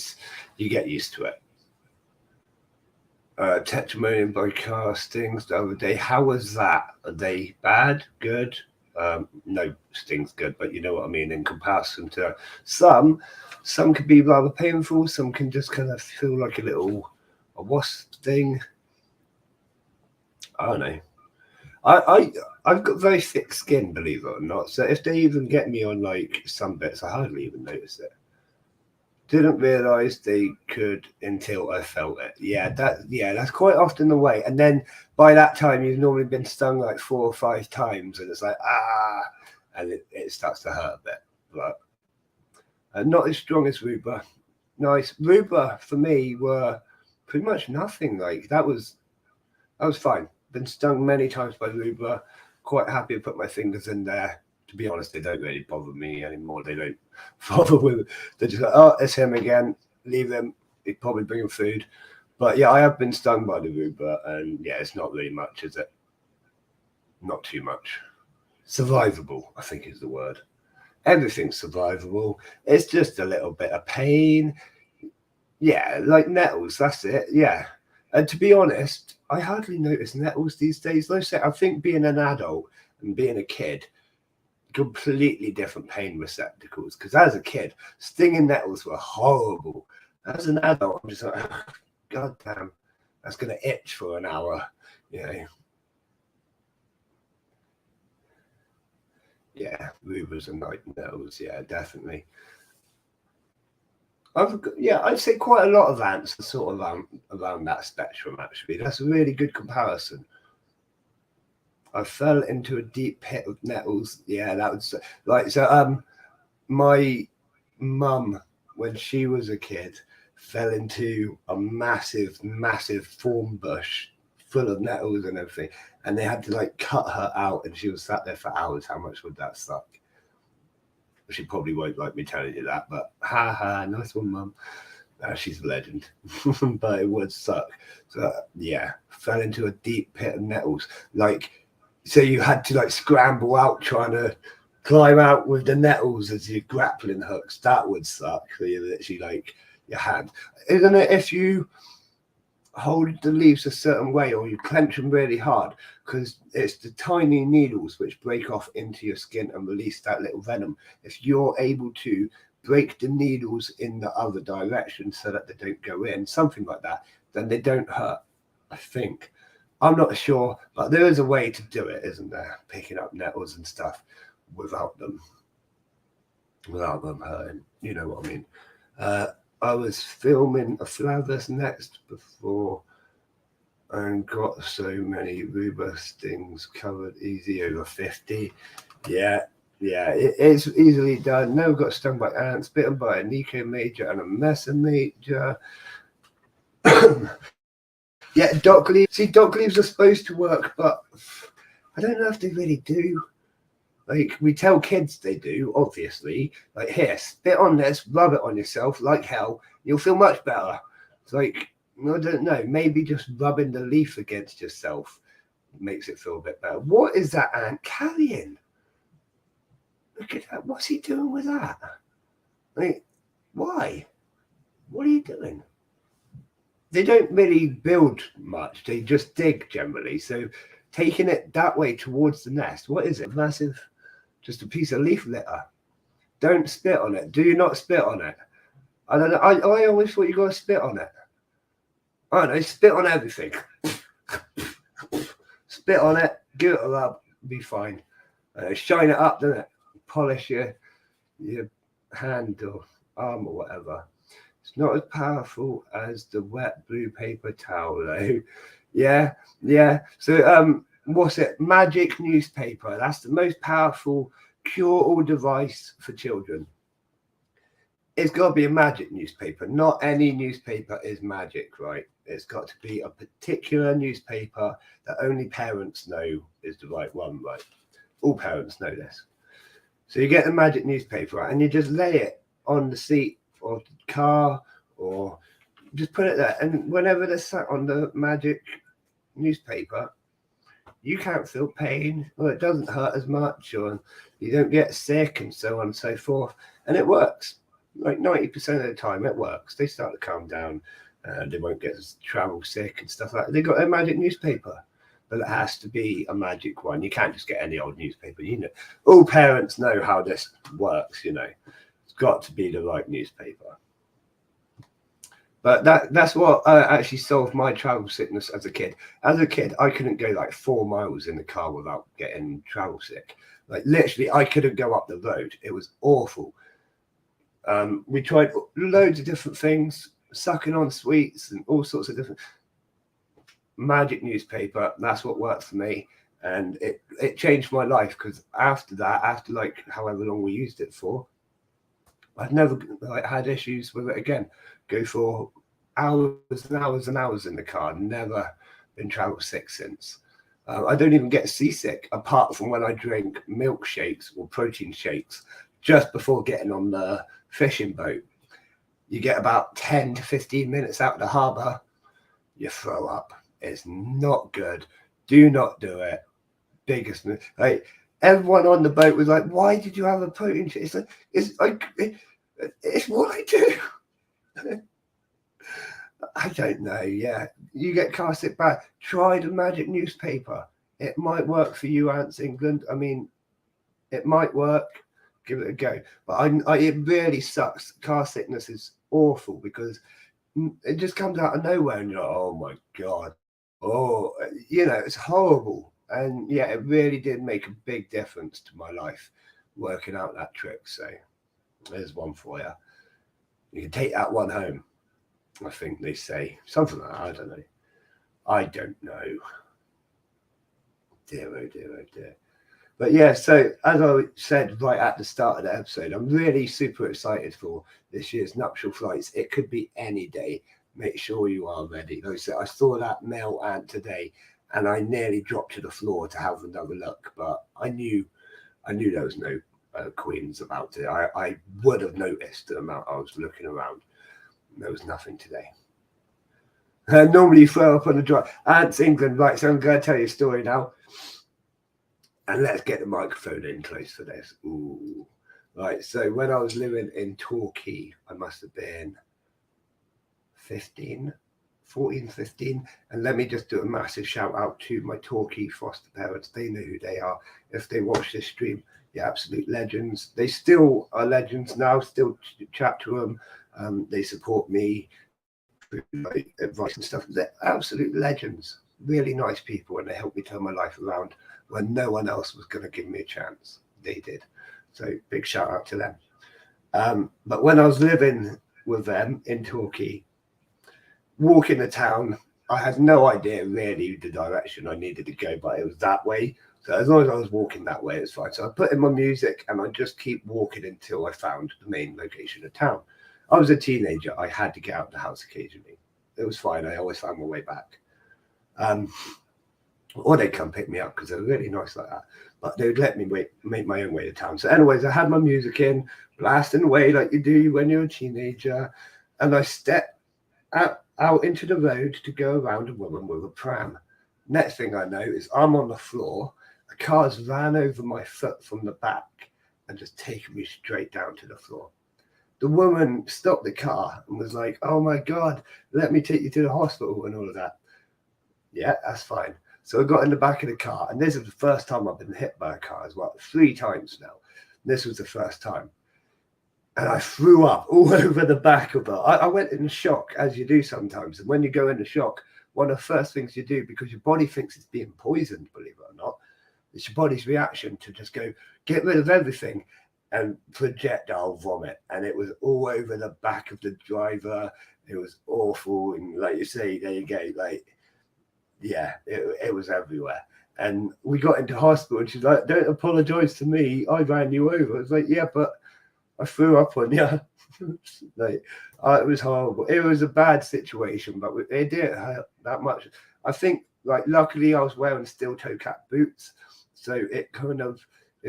you get used to it. Tetramonium by castings the other day. How was that? Are they bad? Good? No, stings good, but you know what I mean. In comparison to some can be rather painful. Some can just kind of feel like a wasp sting. I don't know. I've got very thick skin, believe it or not. So if they even get me on like some bits, I hardly even notice it. Didn't realise they could until I felt it. Yeah, that's quite often the way. And then by that time, you've normally been stung like 4 or 5 times, and it's like and it starts to hurt a bit. But not as strong as Ruba. Nice. Ruba for me were pretty much nothing. Like that was fine. Been stung many times by Ruba. Quite happy to put my fingers in there. To be honest, they don't really bother me anymore. They don't bother with. They're just like, oh, it's him again. Leave him. He'd probably bring him food. But yeah, I have been stung by the Ruba, and yeah, it's not really much, is it? Not too much. Survivable, I think is the word. Everything's survivable. It's just a little bit of pain. Yeah, like nettles. That's it. Yeah. And to be honest, I hardly notice nettles these days. Like I say, I think being an adult and being a kid, completely different pain receptacles. Because as a kid, stinging nettles were horrible. As an adult, I'm just like, oh, God damn, that's going to itch for an hour. You know. Yeah, Rubas and night nettles. Yeah, definitely. I'd say quite a lot of ants are sort of around that spectrum. Actually, that's a really good comparison. I fell into a deep pit of nettles. Yeah, that was like so. My mum, when she was a kid, fell into a massive thorn bush full of nettles and everything. And they had to like cut her out, and she was sat there for hours. How much would that suck? She probably won't like me telling you that, but ha, nice one, Mum. She's a legend. But it would suck. So yeah, fell into a deep pit of nettles. Like, so you had to like scramble out trying to climb out with the nettles as your grappling hooks. That would suck. So you literally like your hand. Isn't it if you hold the leaves a certain way or you clench them really hard, because it's the tiny needles which break off into your skin and release that little venom. If you're able to break the needles in the other direction so that they don't go in, something like that, then they don't hurt, I think. I'm not sure, but there is a way to do it, isn't there? Picking up nettles and stuff without them hurting. You know what I mean? I was filming a Flowers Next before and got so many Ruber stings covered easy over 50. Yeah, it's easily done. Never got stung by ants, bitten by a Nico Major and a Messer Major. Yeah, dock leaves. See, dock leaves are supposed to work, but I don't know if they really do. Like, we tell kids they do, obviously. Like, here, spit on this, rub it on yourself like hell. You'll feel much better. It's like, I don't know, maybe just rubbing the leaf against yourself makes it feel a bit better. What is that ant carrying? Look at that. What's he doing with that? Like, why? What are you doing? They don't really build much. They just dig generally. So taking it that way towards the nest, what is it? Massive, just a piece of leaf litter. Don't spit on it. Do you not spit on it? I don't know. I always thought you got to spit on it. I don't know. Spit on everything. Spit on it. Give it a rub. Be fine. Shine it up, doesn't it? Polish your hand or arm or whatever. It's not as powerful as the wet blue paper towel, though. Yeah. So, what's it? Magic newspaper. That's the most powerful cure-all device for children. It's got to be a magic newspaper. Not any newspaper is magic, right? It's got to be a particular newspaper that only parents know is the right one, right? All parents know this. So you get the magic newspaper, right, and you just lay it on the seat of the car, or just put it there. And whenever they're sat on the magic newspaper, you can't feel pain, or it doesn't hurt as much, or you don't get sick, and so on and so forth. And it works. Like 90% of the time, it works. They start to calm down, and they won't get travel sick and stuff like that. They got a magic newspaper, but it has to be a magic one. You can't just get any old newspaper. You know, all parents know how this works. You know, it's got to be the right newspaper. But that's what actually solved my travel sickness as a kid. As a kid, I couldn't go like 4 miles in the car without getting travel sick. Like literally, I couldn't go up the road. It was awful. We tried loads of different things, sucking on sweets and all sorts of different. Magic newspaper, that's what worked for me. And it changed my life, because after that, after like however long we used it for, I've never like had issues with it again. Go for hours and hours and hours in the car. Never been travel sick since. I don't even get seasick, apart from when I drink milkshakes or protein shakes just before getting on the fishing boat. You get about 10 to 15 minutes out of the harbour, you throw up. It's not good. Do not do it. Biggest like everyone on the boat was like, "Why did you have a protein shake?" It's what I do. I don't know. Yeah, you get car sick bad. Try the magic newspaper. It might work for you, Ants England. I mean, it might work. Give it a go. But it really sucks. Car sickness is awful, because it just comes out of nowhere, and you're like, "Oh my god." Oh, you know, it's horrible. And yeah, it really did make a big difference to my life, working out that trick. So there's one for you. You can take that one home, I think they say. Something like that. I don't know. Dear, oh dear, oh dear. But yeah, so as I said right at the start of the episode, I'm really super excited for this year's nuptial flights. It could be any day. Make sure you are ready. Like I said, I saw that male ant today, and I nearly dropped to the floor to have another look, but I knew there was no queens about it. I would have noticed the amount I was looking around. There was nothing today. Normally throw up on the dry. Ants England, right? So I'm going to tell you a story now, and let's get the microphone in close for this. Ooh, right. So when I was living in Torquay, I must have been 14, 15. And let me just do a massive shout out to my Torquay foster parents. They know who they are. If they watch this stream, you're absolute legends. They still are legends now, still chat to them. They support me through like advice and stuff. They're absolute legends. Really nice people, and they helped me turn my life around when no one else was going to give me a chance. They did. So big shout out to them. But when I was living with them in Torquay, walking the town, I had no idea really the direction I needed to go, but it was that way. So as long as I was walking that way, it's fine. So I put in my music and I just keep walking until I found the main location of town. I was a teenager. I had to get out of the house occasionally. It was fine. I always found my way back. Or they'd come pick me up because they were really nice like that. But they would let me make my own way to town. So anyways, I had my music in, blasting away like you do when you're a teenager. And I stepped out into the road to go around a woman with a pram. Next thing I know is I'm on the floor. A car's ran over my foot from the back and just taken me straight down to the floor. The woman stopped the car and was like, "Oh my God, let me take you to the hospital," and all of that. Yeah, that's fine. So I got in the back of the car, and this is the first time I've been hit by a car as well. 3 times now. This was the first time. And I threw up all over the back of her. I went in shock, as you do sometimes. And when you go into shock, one of the first things you do, because your body thinks it's being poisoned, believe it or not, it's your body's reaction to just go, get rid of everything and projectile vomit. And it was all over the back of the driver. It was awful. And like you say, there you go. Like, yeah, it was everywhere. And we got into hospital and she's like, "Don't apologize to me. I ran you over." It's like, yeah, but I threw up on you. Like, it was horrible. It was a bad situation, but it didn't hurt that much. I think, like, luckily I was wearing steel toe cap boots, so it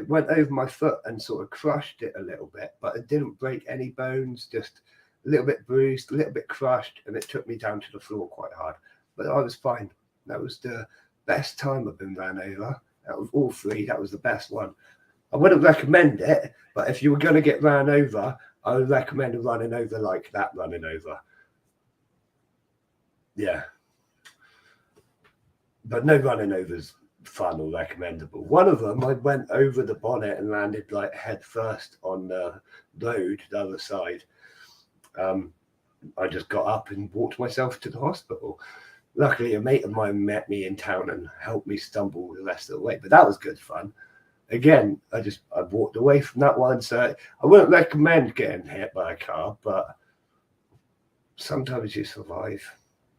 went over my foot and sort of crushed it a little bit, but it didn't break any bones, just a little bit bruised, a little bit crushed, and it took me down to the floor quite hard. But I was fine. That was the best time I've been ran over. Out of all 3, that was the best one. I wouldn't recommend it, but if you were going to get ran over, I would recommend a running over like that running over. Yeah. But no running overs fun or recommendable. One of them, I went over the bonnet and landed like head first on the road, the other side. I just got up and walked myself to the hospital. Luckily, a mate of mine met me in town and helped me stumble the rest of the way, but that was good fun. Again, I walked away from that one, so I wouldn't recommend getting hit by a car, but sometimes you survive.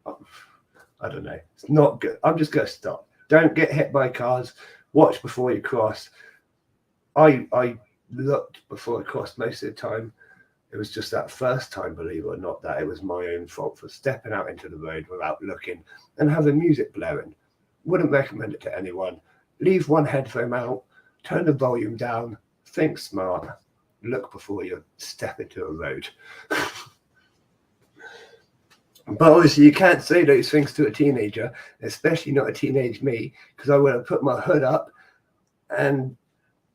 I don't know. It's not good. I'm just going to stop. Don't get hit by cars. Watch before you cross. I looked before I crossed most of the time. It was just that first time, believe it or not, that it was my own fault for stepping out into the road without looking and having music blaring. Wouldn't recommend it to anyone. Leave one headphone out. Turn the volume down. Think smart. Look before you step into a road. But obviously, you can't say those things to a teenager, especially not a teenage me, because I would have put my hood up and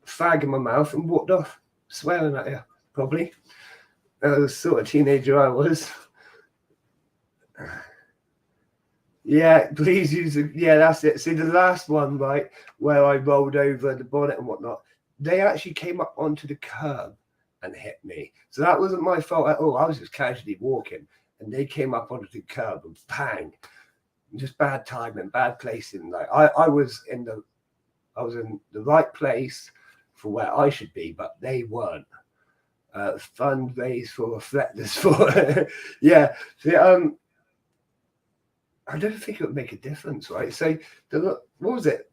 fag in my mouth and walked off, swearing at you, probably. That was the sort of teenager I was. Yeah, please use it. Yeah, that's it. See, the last one, right, where I rolled over the bonnet and whatnot, they actually came up onto the curb and hit me. So that wasn't my fault at all. I was just casually walking, and they came up onto the curb and bang. Just bad timing, bad placing. Like I was in the right place for where I should be, but they weren't. Fundraise for reflectors for yeah. See, I don't think it would make a difference, right? So, what was it?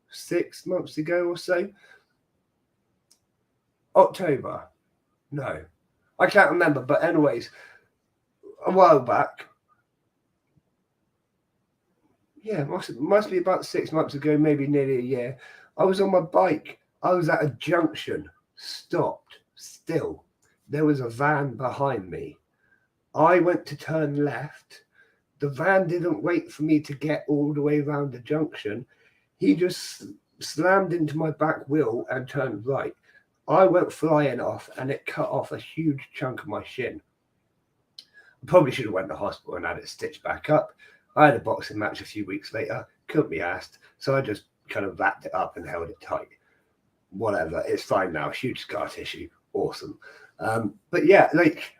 6 months ago or so? October? No, I can't remember. But anyways, a while back. Yeah, must be about 6 months ago, maybe nearly a year. I was on my bike. I was at a junction, stopped, still. There was a van behind me. I went to turn left. The van didn't wait for me to get all the way around the junction. He just slammed into my back wheel and turned right. I went flying off and it cut off a huge chunk of my shin. I probably should have went to hospital and had it stitched back up. I had a boxing match a few weeks later, couldn't be asked, so I just kind of wrapped it up and held it tight. Whatever, it's fine now, huge scar tissue, awesome. But yeah, like,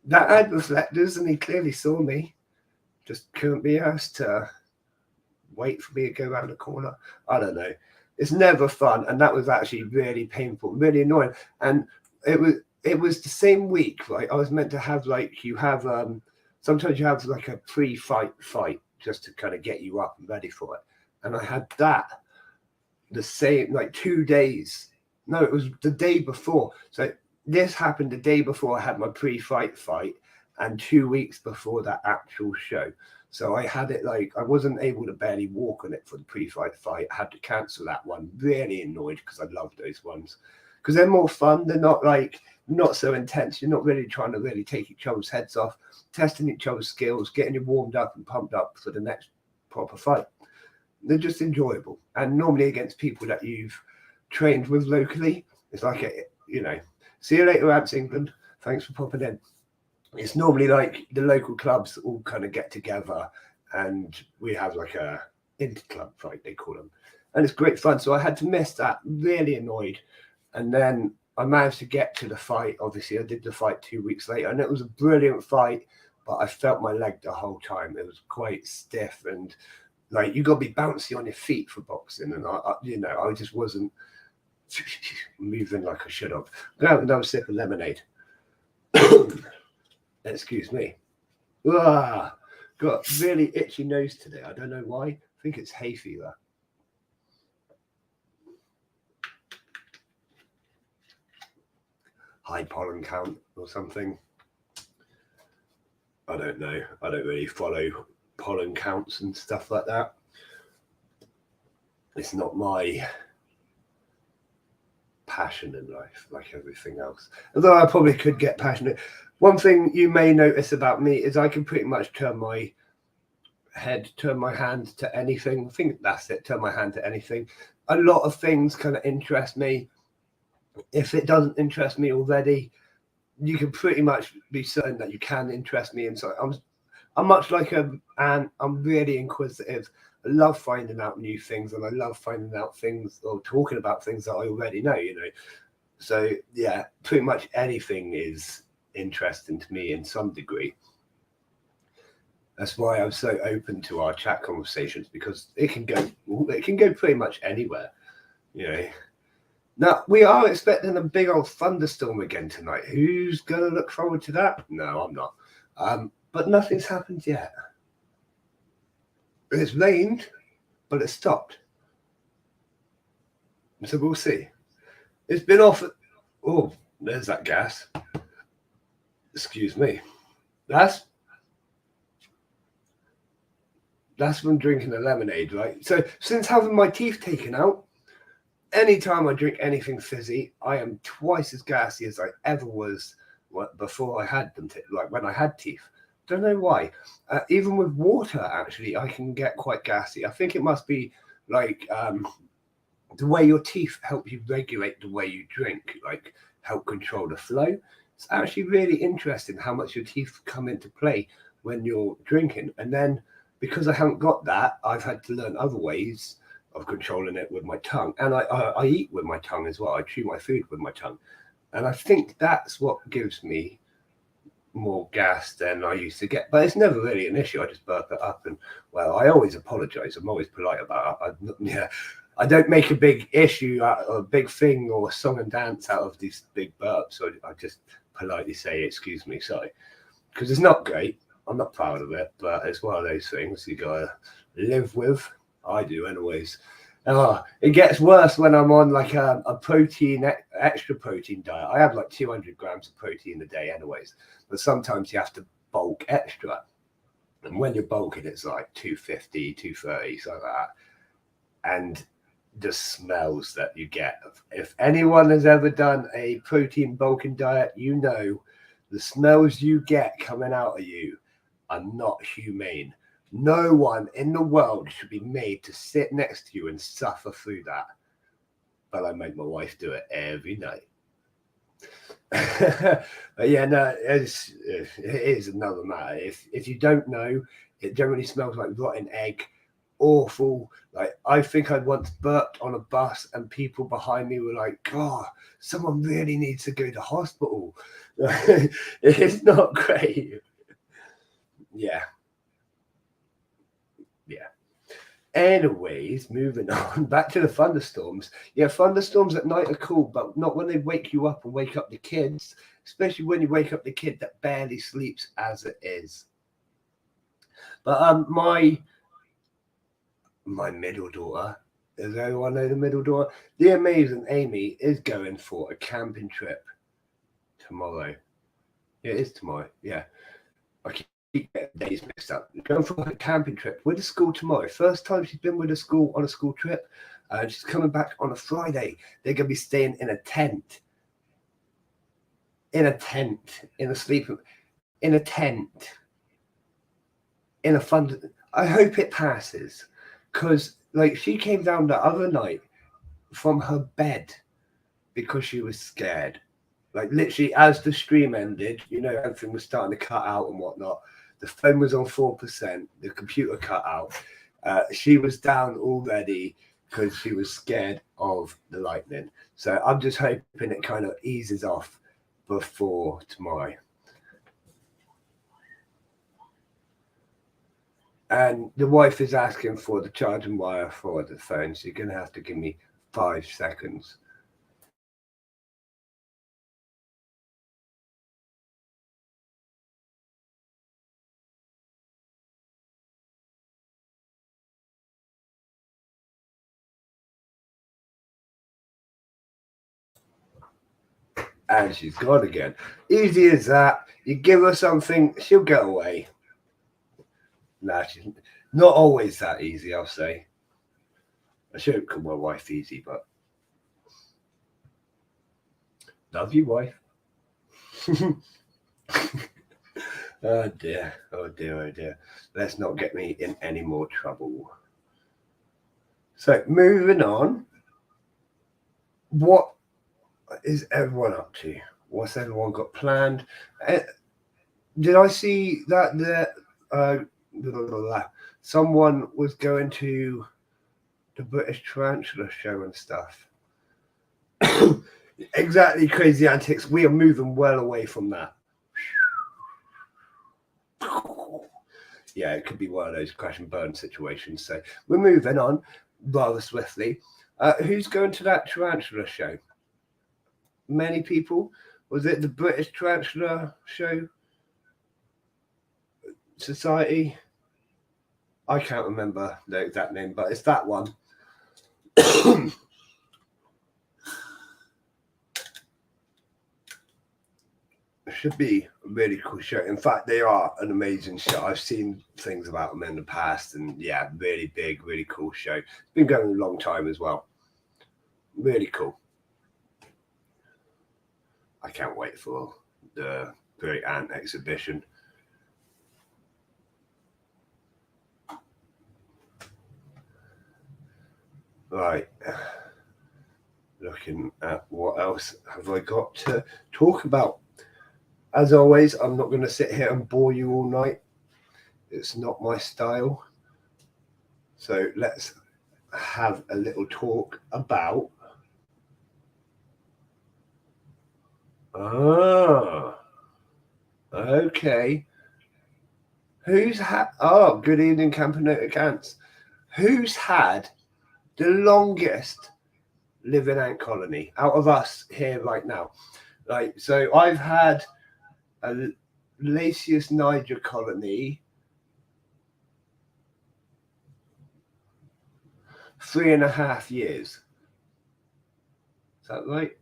that had reflectors and he clearly saw me, just couldn't be asked to wait for me to go around the corner. I don't know. It's never fun, and that was actually really painful, really annoying. And it was the same week, right? I was meant to have, like, you have sometimes you have like a pre-fight fight just to kind of get you up and ready for it. And I had that the same, like 2 days. No, it was the day before. So this happened the day before I had my pre-fight fight and 2 weeks before that actual show. So I had it like, I wasn't able to barely walk on it for the pre-fight fight. I had to cancel that one. Really annoyed because I love those ones. Because they're more fun. They're not so intense. You're not really trying to really take each other's heads off, testing each other's skills, getting you warmed up and pumped up for the next proper fight. They're just enjoyable. And normally against people that you've trained with locally, it's like, see you later, Abs England. Thanks for popping in. It's normally like the local clubs all kind of get together and we have like a inter-club fight, they call them. And it's great fun. So I had to miss that, really annoyed. And then I managed to get to the fight. Obviously, I did the fight 2 weeks later, and it was a brilliant fight. But I felt my leg the whole time. It was quite stiff, and like you got to be bouncy on your feet for boxing. And I just wasn't moving like I should have. I'm gonna have another sip of lemonade. Excuse me. Got a really itchy nose today. I don't know why. I think it's hay fever. High pollen count or something. I don't know. I don't really follow pollen counts and stuff like that. It's not my passion in life, like everything else. Although I probably could get passionate. One thing you may notice about me is I can pretty much turn my hand to anything. I think that's it, turn my hand to anything. A lot of things kind of interest me. If it doesn't interest me already, you can pretty much be certain that you can interest me. And so I'm much like an ant. I'm really inquisitive. I love finding out new things, and I love finding out things or talking about things that I already know, So yeah, pretty much anything is interesting to me in some degree. That's why I'm so open to our chat conversations, because it can go pretty much anywhere, Now, we are expecting a big old thunderstorm again tonight. Who's going to look forward to that? No, I'm not. But nothing's happened yet. It's rained, but it stopped. So we'll see. It's been off. Oh, there's that gas. Excuse me. That's from drinking the lemonade, right? So since having my teeth taken out, anytime I drink anything fizzy, I am twice as gassy as I ever was before I had them, like when I had teeth. Don't know why. Even with water, actually, I can get quite gassy. I think it must be like the way your teeth help you regulate the way you drink, like help control the flow. It's actually really interesting how much your teeth come into play when you're drinking. And then because I haven't got that, I've had to learn other ways of controlling it with my tongue. And I eat with my tongue as well. I chew my food with my tongue. And I think that's what gives me more gas than I used to get. But it's never really an issue. I just burp it up. And, well, I always apologize. I'm always polite about it. I don't make a big issue, a big thing or a song and dance out of these big burps. So I just politely say, excuse me, sorry. Because it's not great. I'm not proud of it. But it's one of those things you got to live with. I do anyways. It gets worse when I'm on like a extra protein diet. I have like 200 grams of protein a day anyways, but sometimes you have to bulk extra. And when you're bulking, it's like 250, 230, something like that. And the smells that you get. If anyone has ever done a protein bulking diet, you know the smells you get coming out of you are not humane. No one in the world should be made to sit next to you and suffer through that. But I make my wife do it every night. But yeah, no, it is another matter. If you don't know, it generally smells like rotten egg, awful. Like, I think I once burped on a bus and people behind me were like, God, someone really needs to go to hospital. It's not great. Yeah. Anyways, moving on back to the thunderstorms. Yeah, thunderstorms at night are cool, but not when they wake you up and wake up the kids, especially when you wake up the kid that barely sleeps as it is. But my middle daughter, does everyone know the middle daughter? The amazing Amy is going for a camping trip tomorrow. Yeah, it is tomorrow. Yeah. I keep getting days mixed up. Going for a camping trip with the school tomorrow. First time she's been with the school on a school trip. She's coming back on a Friday. They're going to be staying in a tent. In a tent. In a sleeping. In a tent. In a fun. I hope it passes. Because, like, she came down the other night from her bed because she was scared. Like, literally, as the stream ended, you know, everything was starting to cut out and whatnot. The phone was on 4%. The computer cut out. She was down already because she was scared of the lightning. So I'm just hoping it kind of eases off before tomorrow. And the wife is asking for the charging wire for the phone. So you're going to have to give me 5 seconds. And she's gone again. Easy as that. You give her something, she'll get away. Nah, she's not always that easy, I'll say. I shouldn't call my wife easy, but love you, wife. Oh dear, oh dear, oh dear. Let's not get me in any more trouble. So moving on. What is everyone up to? What's everyone got planned? Did I see that someone was going to the British Tarantula show and stuff? Exactly, crazy antics. We are moving well away from that. Yeah, it could be one of those crash and burn situations. So we're moving on rather swiftly. Who's going to that tarantula show? Many people. Was it the British Tarantula Show Society? I can't remember the exact name, but it's that one. Should be a really cool show. In fact, they are an amazing show. I've seen things about them in the past, and yeah, really big, really cool show. It's been going a long time as well. Really cool. I can't wait for the Great Ant exhibition. Right. Looking at what else have I got to talk about. As always, I'm not going to sit here and bore you all night. It's not my style. So let's have a little talk about. Okay. Who's had? Oh, good evening, Campanota Cants. Who's had the longest living ant colony out of us here right now? Like, so I've had a Lasius niger colony 3.5 years. Is that right?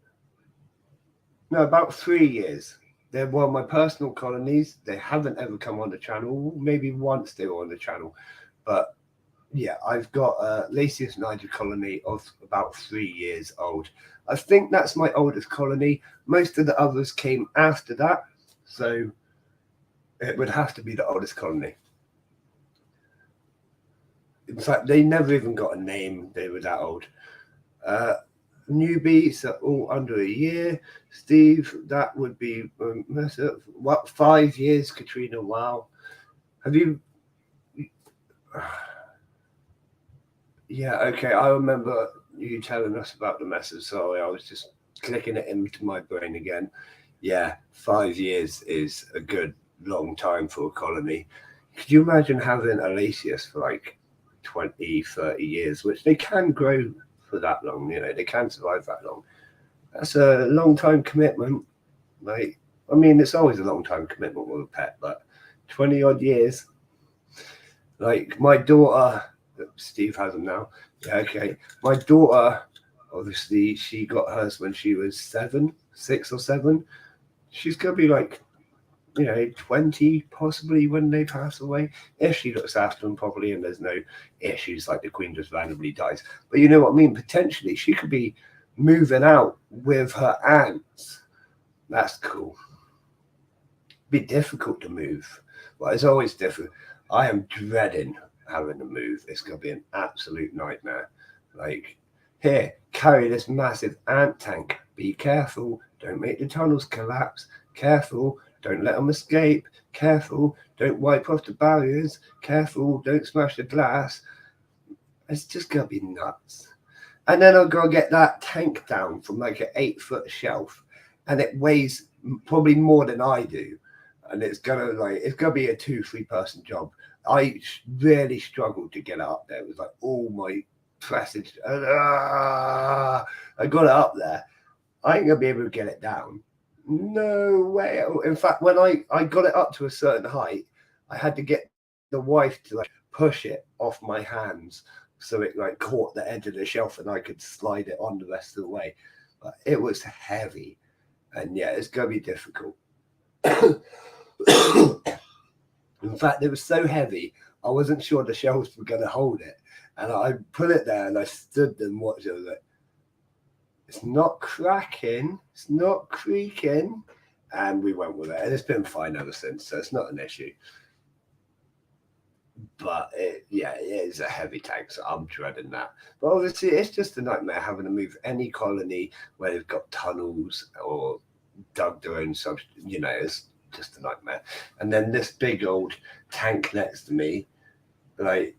No, about 3 years. They're one of my personal colonies. They haven't ever come on the channel. Maybe once they were on the channel. But yeah, I've got a Lasius niger colony of about 3 years old. I think that's my oldest colony. Most of the others came after that. So it would have to be the oldest colony. In fact, they never even got a name. They were that old. Newbies are all under a year. Steve, that would be what, 5 years. Katrina, wow. Have you? Yeah, okay. I remember you telling us about the message. Sorry, I was just clicking it into my brain again. Yeah, 5 years is a good long time for a colony. Could you imagine having a Lasius for like 20, 30 years, which they can grow for that long, you know, they can survive that long. That's a long time commitment. Like, I mean, it's always a long time commitment with a pet, but 20 odd years. Like my daughter, Steve has them now. Yeah, okay. My daughter, obviously, she got hers when she was 6 or 7. She's gonna be like, you know, 20 possibly when they pass away, if she looks after them properly and there's no issues like the queen just randomly dies. But you know what I mean? Potentially she could be moving out with her aunts. That's cool. Be difficult to move. Well, it's always difficult. I am dreading having to move. It's gonna be an absolute nightmare. Like, here, carry this massive ant tank. Be careful. Don't make the tunnels collapse. Careful. Don't let them escape. Careful. Don't wipe off the barriers. Careful. Don't smash the glass. It's just going to be nuts. And then I've got to get that tank down from like an 8-foot shelf. And it weighs probably more than I do. And it's going to be a 2-3 person job. I really struggled to get it up there. It was like all my pressage. I got it up there. I ain't going to be able to get it down. No way. In fact, when I got it up to a certain height, I had to get the wife to like push it off my hands so it like caught the edge of the shelf and I could slide it on the rest of the way. But it was heavy, and yeah, it's gonna be difficult. In fact, it was so heavy I wasn't sure the shelves were gonna hold it, and I put it there and I stood and watched it. I was like, it's not cracking, it's not creaking, and we went with it, and it's been fine ever since, so it's not an issue. But it is a heavy tank, so I'm dreading that. But obviously, it's just a nightmare having to move any colony where they've got tunnels or dug their own subs. You know, it's just a nightmare. And then this big old tank next to me, like,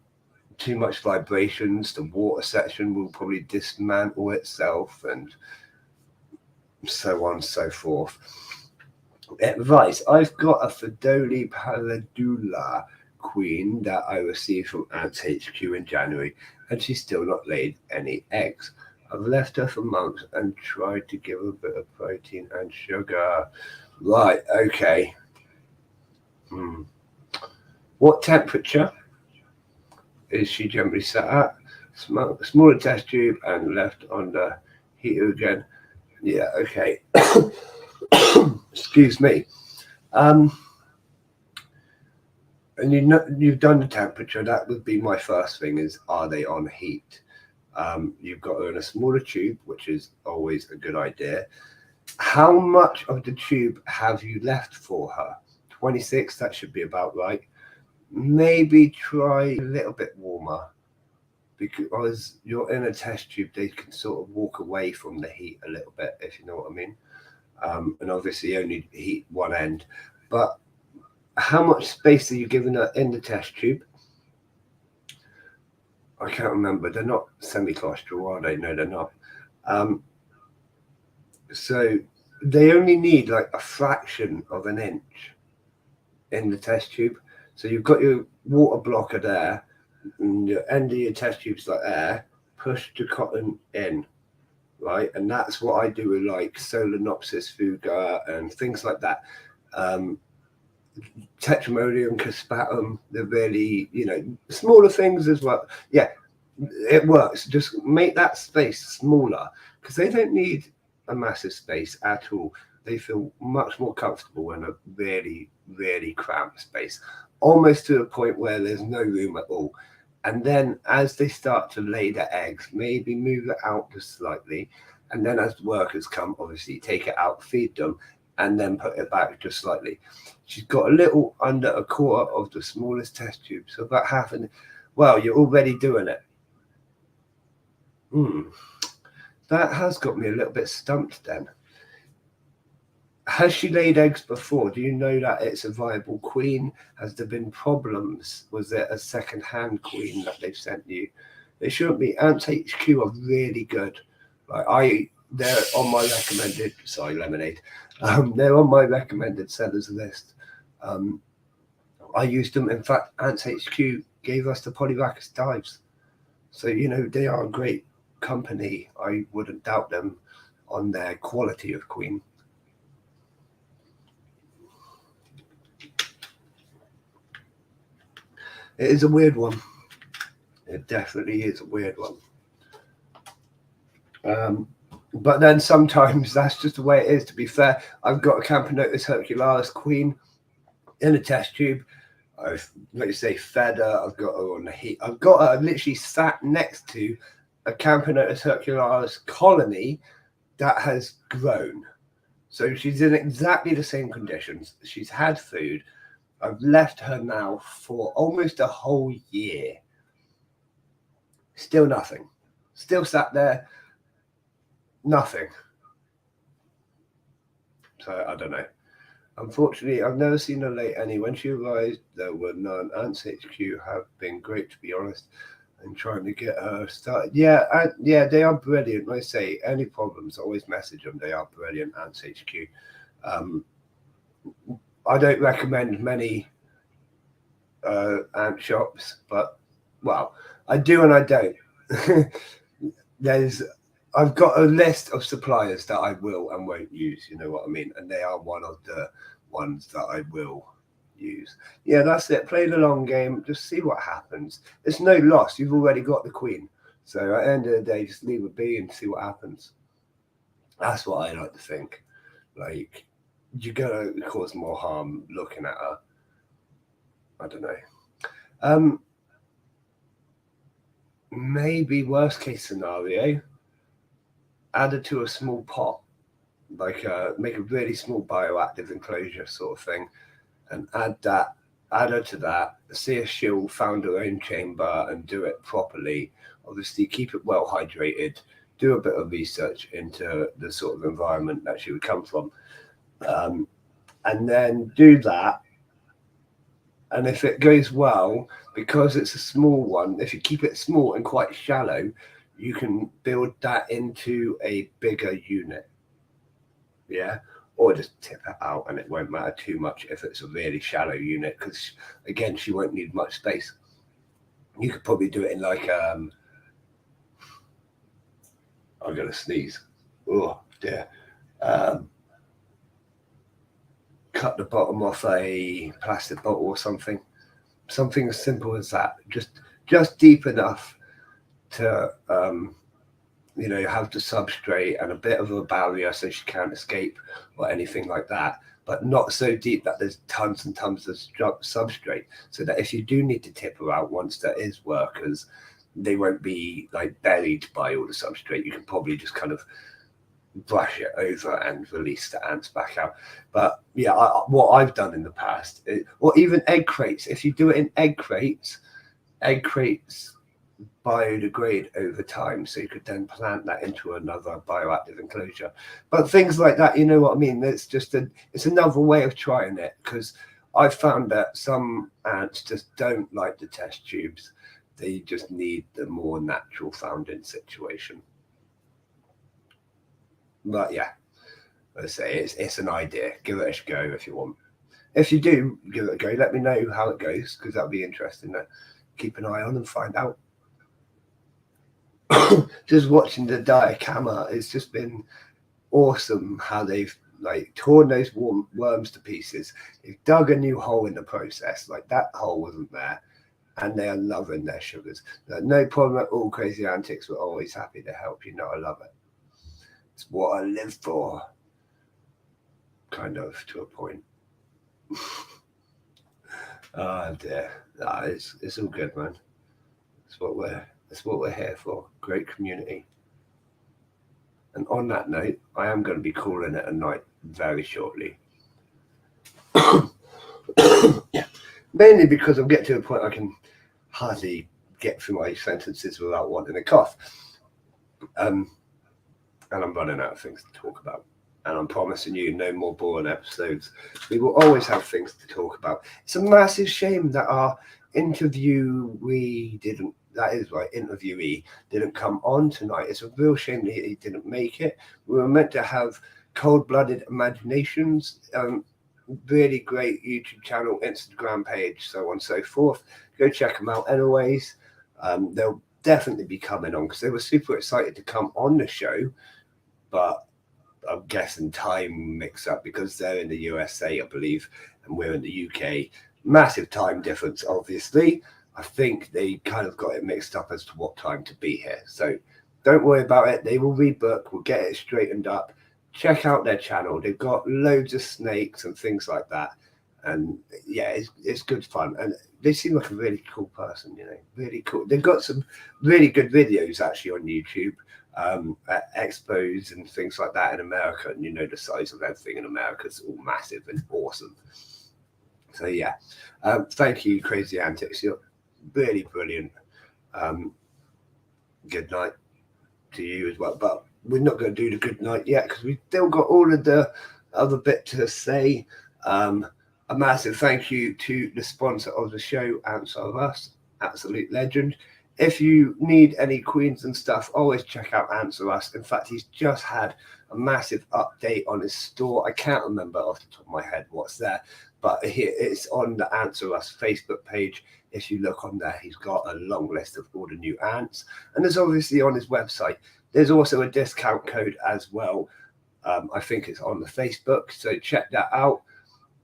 too much vibrations, the water section will probably dismantle itself, and so on and so forth. Advice: I've got a Fedoli Paladula queen that I received from Ants HQ in January, and she's still not laid any eggs. I've left her for months and tried to give her a bit of protein and sugar. Right, okay. What temperature is she generally set at? Smaller test tube and left on the heater again. Yeah, okay. Excuse me. And you've done the temperature. That would be my first thing, is are they on heat? You've got her in a smaller tube, which is always a good idea. How much of the tube have you left for her? 26, that should be about right. Maybe try a little bit warmer, because you're in a test tube, they can sort of walk away from the heat a little bit, if you know what I mean. And obviously only heat one end. But how much space are you giving her in the test tube? I can't remember. They're not semi-claustral, are they? No, they're not. So they only need like a fraction of an inch in the test tube. So you've got your water blocker there, and your end of your test tube's like there. Push the cotton in, right? And that's what I do with like Solenopsis fuga and things like that. Tetramodium crispatum, they're really, you know, smaller things as well. Yeah, it works. Just make that space smaller, because they don't need a massive space at all. They feel much more comfortable in a really, really cramped space, almost to the point where there's no room at all. And then as they start to lay their eggs, maybe move it out just slightly. And then as the workers come, obviously take it out, feed them, and then put it back just slightly. She's got a little under a quarter of the smallest test tube. So about half an, well, you're already doing it. That has got me a little bit stumped then. Has she laid eggs before? Do you know that it's a viable queen? Has there been problems? Was it a second-hand queen that they've sent you? It shouldn't be. Ants HQ are really good. They're on my recommended. Sorry, lemonade. They're on my recommended sellers list. I used them. In fact, Ants HQ gave us the Polyrhacus dives. So they are a great company. I wouldn't doubt them on their quality of queen. It is a weird one. It definitely is a weird one. But then sometimes that's just the way it is, to be fair. I've got a Camponotus hercularis queen in a test tube. I've, like you say, fed her. I've got her on the heat. I've got her literally sat next to a Camponotus hercularis colony that has grown. So she's in exactly the same conditions. She's had food. I've left her now for almost a whole year. Still nothing. Still sat there. Nothing. So I don't know. Unfortunately, I've never seen her lay any. When she arrived, there were none. Ants HQ have been great, to be honest, and trying to get her started. Yeah, they are brilliant. Like I say, any problems, always message them. They are brilliant, Ants HQ. I don't recommend many ant shops, but, well, I do and I don't. I've got a list of suppliers that I will and won't use, you know what I mean? And they are one of the ones that I will use. Yeah, that's it. Play the long game. Just see what happens. It's no loss. You've already got the queen. So at the end of the day, just leave it be and see what happens. That's what I like to think. Like, you're going to cause more harm looking at her. I don't know. Maybe worst case scenario, add it to a small pot, like make a really small bioactive enclosure sort of thing, and add her to that, see if she'll found her own chamber and do it properly. Obviously keep it well hydrated, do a bit of research into the sort of environment that she would come from, and then do that. And if it goes well, because it's a small one, if you keep it small and quite shallow, you can build that into a bigger unit. Yeah. Or just tip it out, and it won't matter too much if it's a really shallow unit, because again, she won't need much space. You could probably do it in like I'm gonna sneeze. Oh dear. Cut the bottom off a plastic bottle or something as simple as that, just deep enough to have the substrate and a bit of a barrier so she can't escape or anything like that, but not so deep that there's tons and tons of substrate, so that if you do need to tip her out once there is workers, they won't be like buried by all the substrate. You can probably just kind of brush it over and release the ants back out. But yeah, what I've done in the past, or even egg crates, if you do it in egg crates biodegrade over time, so you could then plant that into another bioactive enclosure. But things like that, you know what I mean? It's another way of trying it, because I've found that some ants just don't like the test tubes. They just need the more natural found-in situation. But yeah, let's say it's an idea. Give it a go if you want. If you do give it a go, let me know how it goes, because that'll be interesting to keep an eye on and find out. Just watching the diorama, it's just been awesome how they've like torn those worms to pieces. They've dug a new hole in the process. Like, that hole wasn't there, and they are loving their sugars. No problem at all. Crazy Antics, we're always happy to help. You know I love it. It's what I live for. kind of, to a point. Oh dear. Nah, it's all good, man. It's what we're here for. Great community. And on that note, I am going to be calling it a night very shortly. Yeah. Mainly because I'm getting to a point I can hardly get through my sentences without wanting to cough. And I'm running out of things to talk about. And I'm promising you no more boring episodes. We will always have things to talk about. It's a massive shame that our interviewee didn't come on tonight. It's a real shame that he didn't make it. We were meant to have Cold-Blooded Imaginations, really great YouTube channel, Instagram page, so on and so forth. Go check them out anyways. They'll definitely be coming on because they were super excited to come on the show, but I'm guessing time mix up because they're in the USA, I believe, and we're in the UK. Massive time difference, obviously. I think they kind of got it mixed up as to what time to be here. So don't worry about it. They will rebook. We'll get it straightened up. Check out their channel. They've got loads of snakes and things like that. And yeah, it's good fun. And they seem like a really cool person, you know, really cool. They've got some really good videos actually on YouTube. At expos and things like that in America, and you know the size of everything in America is all massive and awesome. So yeah, thank you, Crazy Antics. You're really brilliant. Good night to you as well. But we're not going to do the good night yet because we've still got all of the other bit to say. A massive thank you to the sponsor of the show, Answer of Us, absolute legend. If you need any queens and stuff, always check out Answer Us. In fact, he's just had a massive update on his store. I can't remember off the top of my head what's there, but it's on the Answer Us Facebook page. If you look on there, he's got a long list of all the new ants. And there's obviously on his website. There's also a discount code as well. I think it's on the Facebook, so check that out.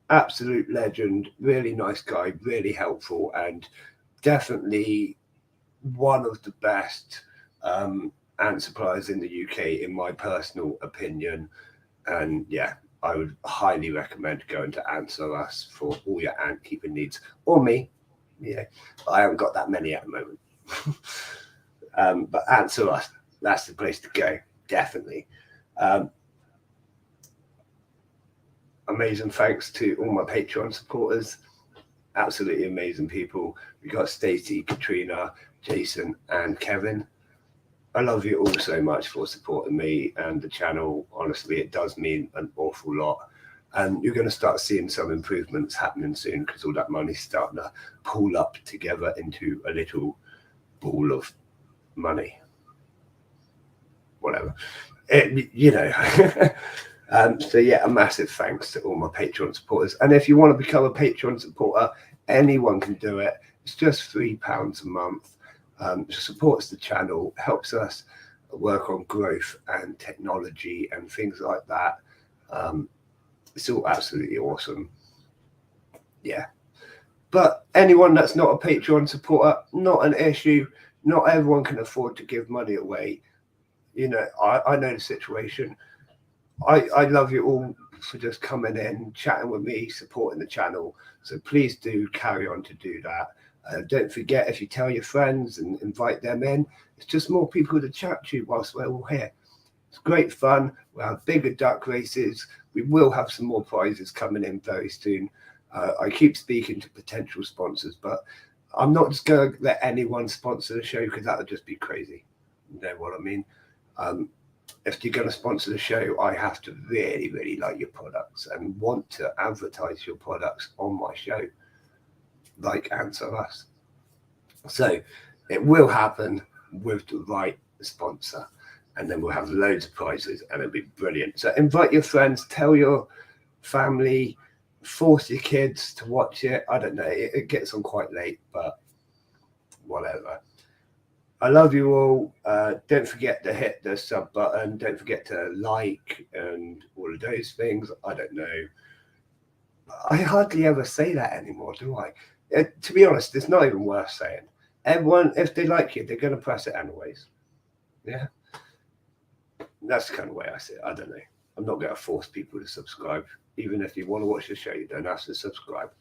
Absolute legend, really nice guy, really helpful, and definitely one of the best ant suppliers in the UK, in my personal opinion. And yeah, I would highly recommend going to Answer Us for all your ant keeping needs, or me. Yeah, I haven't got that many at the moment. But Answer Us, that's the place to go, definitely. Amazing thanks to all my Patreon supporters. Absolutely amazing people. We got Stacey, Katrina, Jason, and Kevin. I love you all so much for supporting me and the channel. Honestly, it does mean an awful lot. And you're going to start seeing some improvements happening soon because all that money's starting to pool up together into a little ball of money. Whatever. You know. So yeah, a massive thanks to all my Patreon supporters. And if you want to become a Patreon supporter, anyone can do it. It's just £3 a month. Supports the channel, helps us work on growth and technology and things like that. It's all absolutely awesome. Yeah. But anyone that's not a Patreon supporter, not an issue. Not everyone can afford to give money away. You know, I know the situation. I love you all for just coming in, chatting with me, supporting the channel. So please do carry on to do that. Don't forget, if you tell your friends and invite them in, it's just more people to chat to whilst we're all here. It's great fun. We'll have bigger duck races. We will have some more prizes coming in very soon. I keep speaking to potential sponsors, but I'm not just going to let anyone sponsor the show because that would just be crazy. You know what I mean? If you're going to sponsor the show, I have to really, really like your products and want to advertise your products on my show, like Answer Us. So it will happen with the right sponsor, and then we'll have loads of prizes, and it'll be brilliant. So invite your friends, tell your family, force your kids to watch it. I don't know, it gets on quite late, but whatever. I love you all. Don't forget to hit the sub button. Don't forget to like and all of those things. I don't know. I hardly ever say that anymore, do I? To be honest, it's not even worth saying. Everyone, if they like you, they're going to press it anyways. Yeah. That's the kind of way I see it. I don't know. I'm not going to force people to subscribe. Even if you want to watch the show, you don't have to subscribe.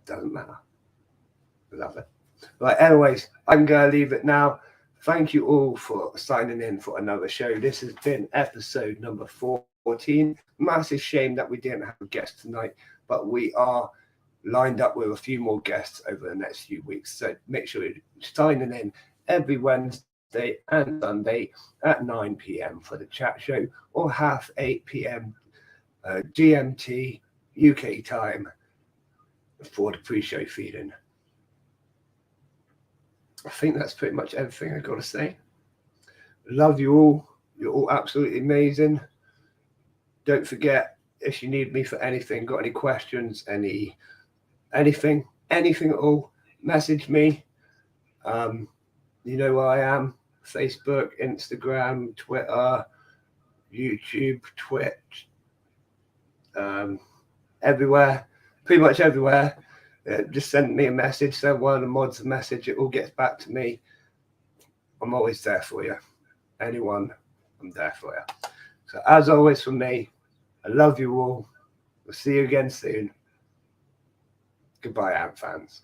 Doesn't matter. Love it. Right, anyways, I'm going to leave it now. Thank you all for signing in for another show. This has been episode number 14. Massive shame that we didn't have a guest tonight, but we are lined up with a few more guests over the next few weeks. So make sure you're signing in every Wednesday and Sunday at 9 p.m. for the chat show, or 8:30 p.m. GMT UK time for the pre-show feeding. I think that's pretty much everything I've got to say. Love you all. You're all absolutely amazing. Don't forget, if you need me for anything, got any questions, anything at all, message me. You know where I am. Facebook, Instagram, Twitter, YouTube, Twitch, everywhere, pretty much everywhere. Just send me a message, send one of the mods a message, it all gets back to me. I'm always there for you. Anyone, I'm there for you. So as always from me, I love you all. We'll see you again soon. Goodbye, Ant fans.